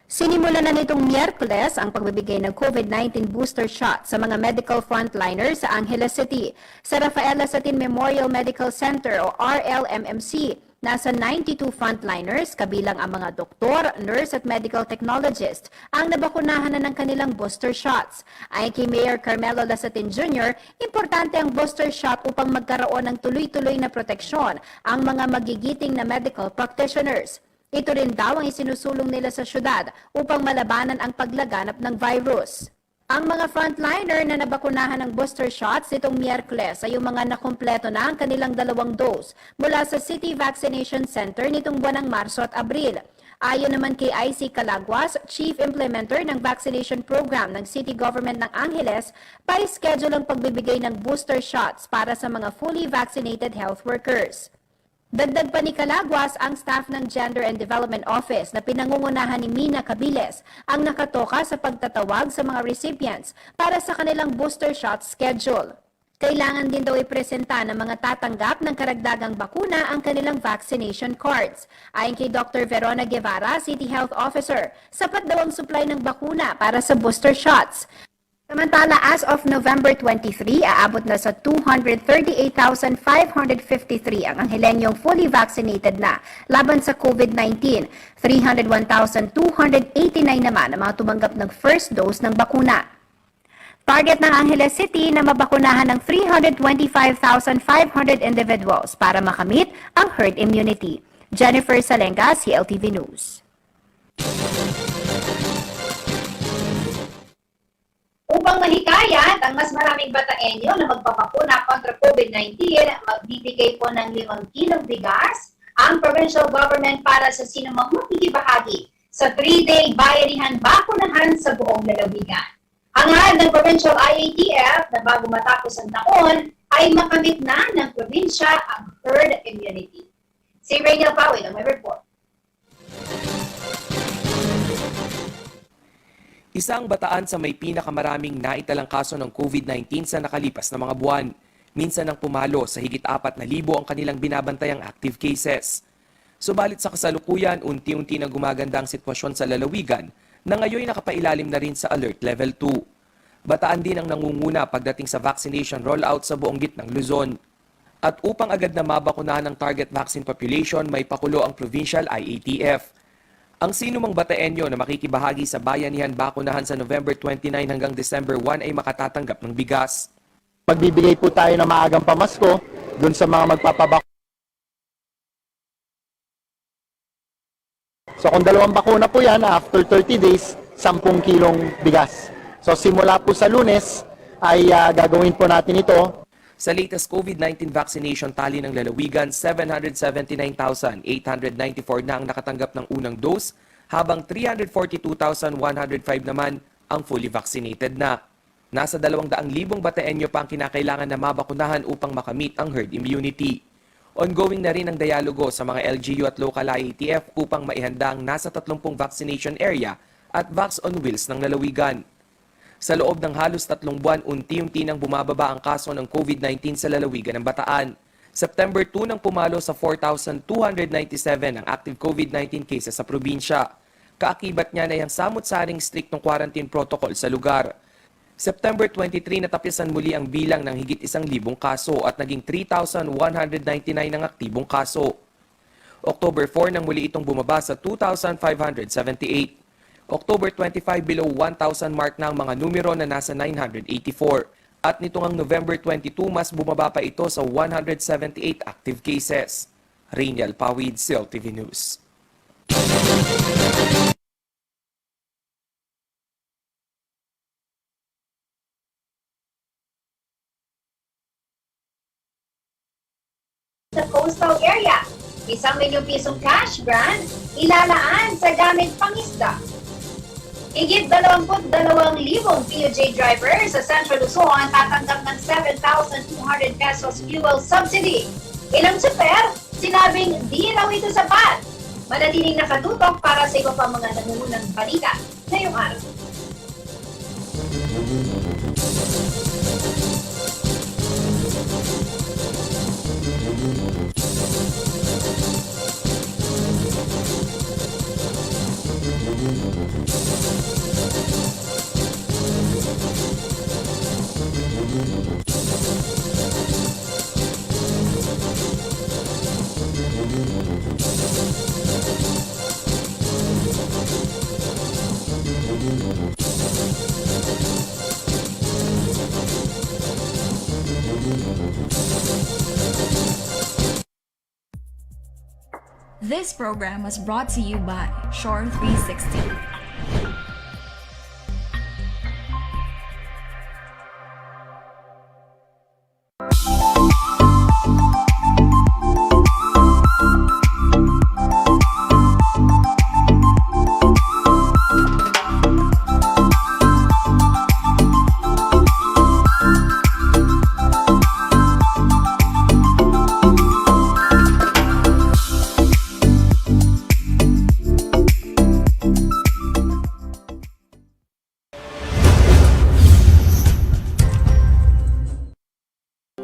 Sinimula na nitong Miyerkules ang pagbibigay ng COVID-19 booster shot sa mga medical frontliners sa Angeles City. Sa Rafael Lasatin Memorial Medical Center o RLMMC, nasa 92 frontliners, kabilang ang mga doktor, nurse at medical technologist, ang nabakunahan na ng kanilang booster shots. Ayon kay Mayor Carmelo Lasatin Jr., importante ang booster shot upang magkaroon ng tuloy-tuloy na proteksyon ang mga magigiting na medical practitioners. Ito rin daw ang isinusulong nila sa syudad upang malabanan ang paglaganap ng virus. Ang mga frontliner na nabakunahan ng booster shots nitong Miyerkules ay yung mga nakumpleto na ang kanilang 2 dose mula sa City Vaccination Center nitong buwan ng Marso at Abril. Ayon naman kay IC Calaguas, Chief Implementer ng Vaccination Program ng City Government ng Angeles, pa-schedule ang pagbibigay ng booster shots para sa mga fully vaccinated health workers. Dagdag pa ni Calaguas, ang staff ng Gender and Development Office na pinangungunahan ni Mina Cabiles ang nakatoka sa pagtatawag sa mga recipients para sa kanilang booster shot schedule. Kailangan din daw ipresenta ng mga tatanggap ng karagdagang bakuna ang kanilang vaccination cards. Ayon kay Dr. Verona Guevara, City Health Officer, sapat daw ang supply ng bakuna para sa booster shots. Samantala, as of November 23, aabot na sa 238,553 ang Angelenyong fully vaccinated na laban sa COVID-19. 301,289 naman ang mga tumanggap ng first dose ng bakuna. Target ng Angeles City na mabakunahan ng 325,500 individuals para makamit ang herd immunity. Jennifer Salenga, CLTV News. Upang mahikayat ang mas maraming Bataenyo na magpapakuna kontra COVID-19, magbibigay po ng 5 kilong bigas ang provincial government para sa sinumang makikibahagi sa 3-day bayanihan bakunahan sa buong lalawigan. Hangad ng Provincial IATF na bago matapos ang taon ay makamit na ng probinsya ang herd immunity. Si Rachel Pawid ang may report. Isang bataan sa may pinakamaraming naitalang kaso ng COVID-19 sa nakalipas na mga buwan. Minsan nang pumalo sa higit 4,000 ang kanilang binabantayang active cases. Subalit sa kasalukuyan, unti-unti na gumaganda ang sitwasyon sa lalawigan na ngayon nakapailalim na rin sa Alert Level 2. Bataan din ang nangunguna pagdating sa vaccination rollout sa buong gitnang Luzon. At upang agad na mabakunahan ng target vaccine population, may pakulo ang Provincial IATF. Ang sinumang Bataenyo na makikibahagi sa bayanihan bakunahan sa November 29 hanggang December 1 ay makatatanggap ng bigas. Magbibigay po tayo ng maagang pamasko dun sa mga magpapabakuna. So kung 2 bakuna po yan, after 30 days, 10 kilong bigas. So simula po sa Lunes ay gagawin po natin ito. Sa latest COVID-19 vaccination tally ng lalawigan, 779,894 na ang nakatanggap ng unang dose, habang 342,105 naman ang fully vaccinated na. Nasa 200,000 Bataenyo pa ang kinakailangan na mabakunahan upang makamit ang herd immunity. Ongoing na rin ang dialogo sa mga LGU at local IATF upang maihanda ang nasa 30 vaccination area at Vax on Wheels ng lalawigan. Sa loob ng halos 3 buwan, unti-unti nang bumababa ang kaso ng COVID-19 sa lalawigan ng Bataan. September 2 nang pumalo sa 4,297 ang active COVID-19 cases sa probinsya. Kaakibat niya na yung samot-saring striktong quarantine protocol sa lugar. September 23 natapisan muli ang bilang ng higit 1,000 kaso at naging 3,199 ang aktibong kaso. October 4 nang muli itong bumaba sa 2,578. October 25 below 1,000 mark na ang mga numero na nasa 984. At nitong ang November 22 mas bumaba pa ito sa 178 active cases. Rainiel Pawid, CLTV News. Sa coastal area, isang milyong cash grant ilalaan sa gamit pangisda. Higit 22,000 PUJ drivers sa Central Luzon tatanggap ng 7,200 pesos fuel subsidy. Ilang super, sinabing di raw ito sapat. Manatiling nakatutok para sa iba pang mga nangungunang balita ngayong araw. This program was brought to you by Shore 360.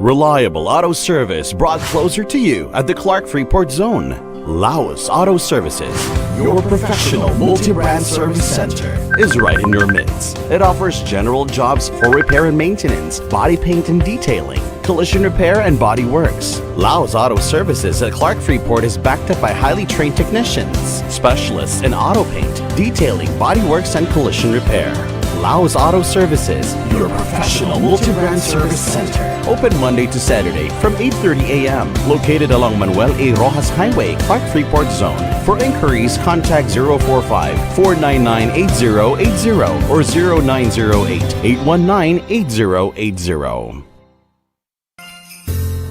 Reliable auto service brought closer to you at the Clark Freeport Zone. Laos Auto Services, your professional multi-brand service center, is right in your midst. It offers general jobs for repair and maintenance, body paint and detailing, collision repair and body works. Laos Auto Services at Clark Freeport is backed up by highly trained technicians, specialists in auto paint, detailing, body works and collision repair. Laos Auto Services, your professional multi-brand service center. Open Monday to Saturday from 8:30 a.m. Located along Manuel A. Rojas Highway, Clark Freeport Zone. For inquiries, contact 045-499-8080 or 0908-819-8080.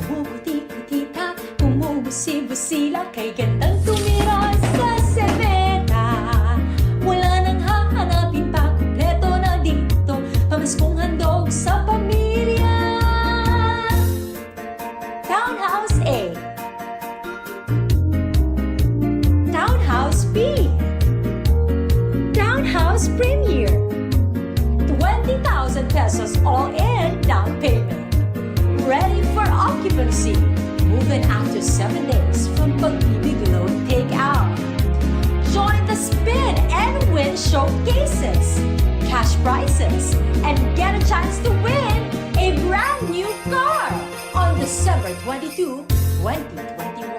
Umuuti-uti-ta, umubusi-busila, kay gandang tumira sa semena. Wala nang hahanapin pa, kumpleto na dito, pamaskong handog sa pamilya. Townhouse A, Townhouse B, Townhouse Premier, 20,000 pesos all in down payment. Ready for occupancy. Move-in after 7 days from Pag-ibig Loan Takeout. Join the spin and win showcases, cash prizes, and get a chance to win a brand new car on December 22, 2021.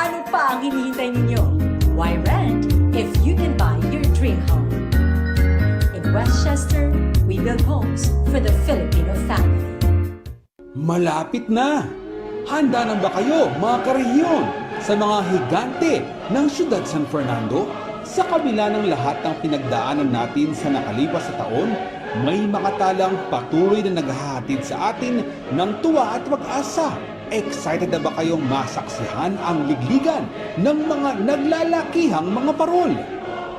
Ano pa ang hinihintay ninyo? Why rent if you can buy your dream home? In Westchester, we build homes for the Filipino family. Malapit na! Handa na ba kayo, mga karehiyon, sa mga higante ng Siyudad San Fernando? Sa kabila ng lahat ng pinagdaanan natin sa nakalipas na taon, may makatalang patuloy na naghahatid sa atin ng tuwa at pag-asa. Excited na ba kayong masaksihan ang ligligan ng mga naglalakihang mga parol?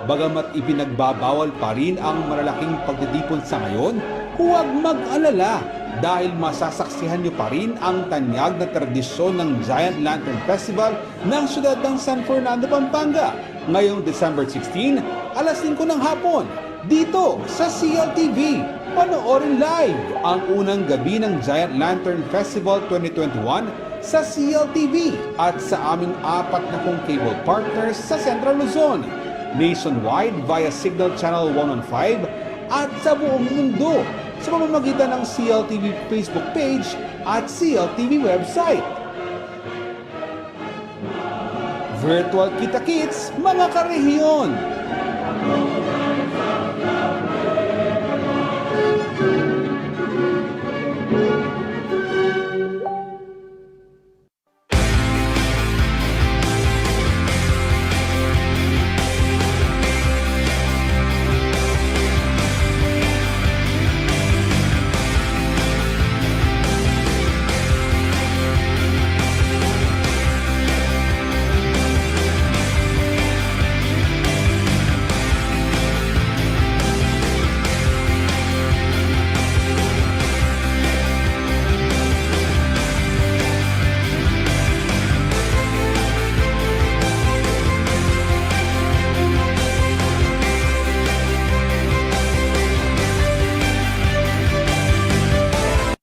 Bagamat ipinagbabawal pa rin ang malalaking pagtitipon sa ngayon, huwag mag-alala dahil masasaksihan nyo pa rin ang tanyag na tradisyon ng Giant Lantern Festival ng siyudad ng San Fernando, Pampanga ngayong December 16, alas 5 ng hapon dito sa CLTV. Panoorin live ang unang gabi ng Giant Lantern Festival 2021 sa CLTV at sa aming 40 cable partners sa Central Luzon. Nationwide via Signal Channel 115 at sa buong mundo sa pamamagitan ng CLTV Facebook page at CLTV website. Virtual Kita-Kits, mga karehiyon!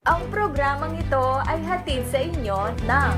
Ang programang ito ay hatid sa inyo ng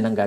ng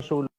sulong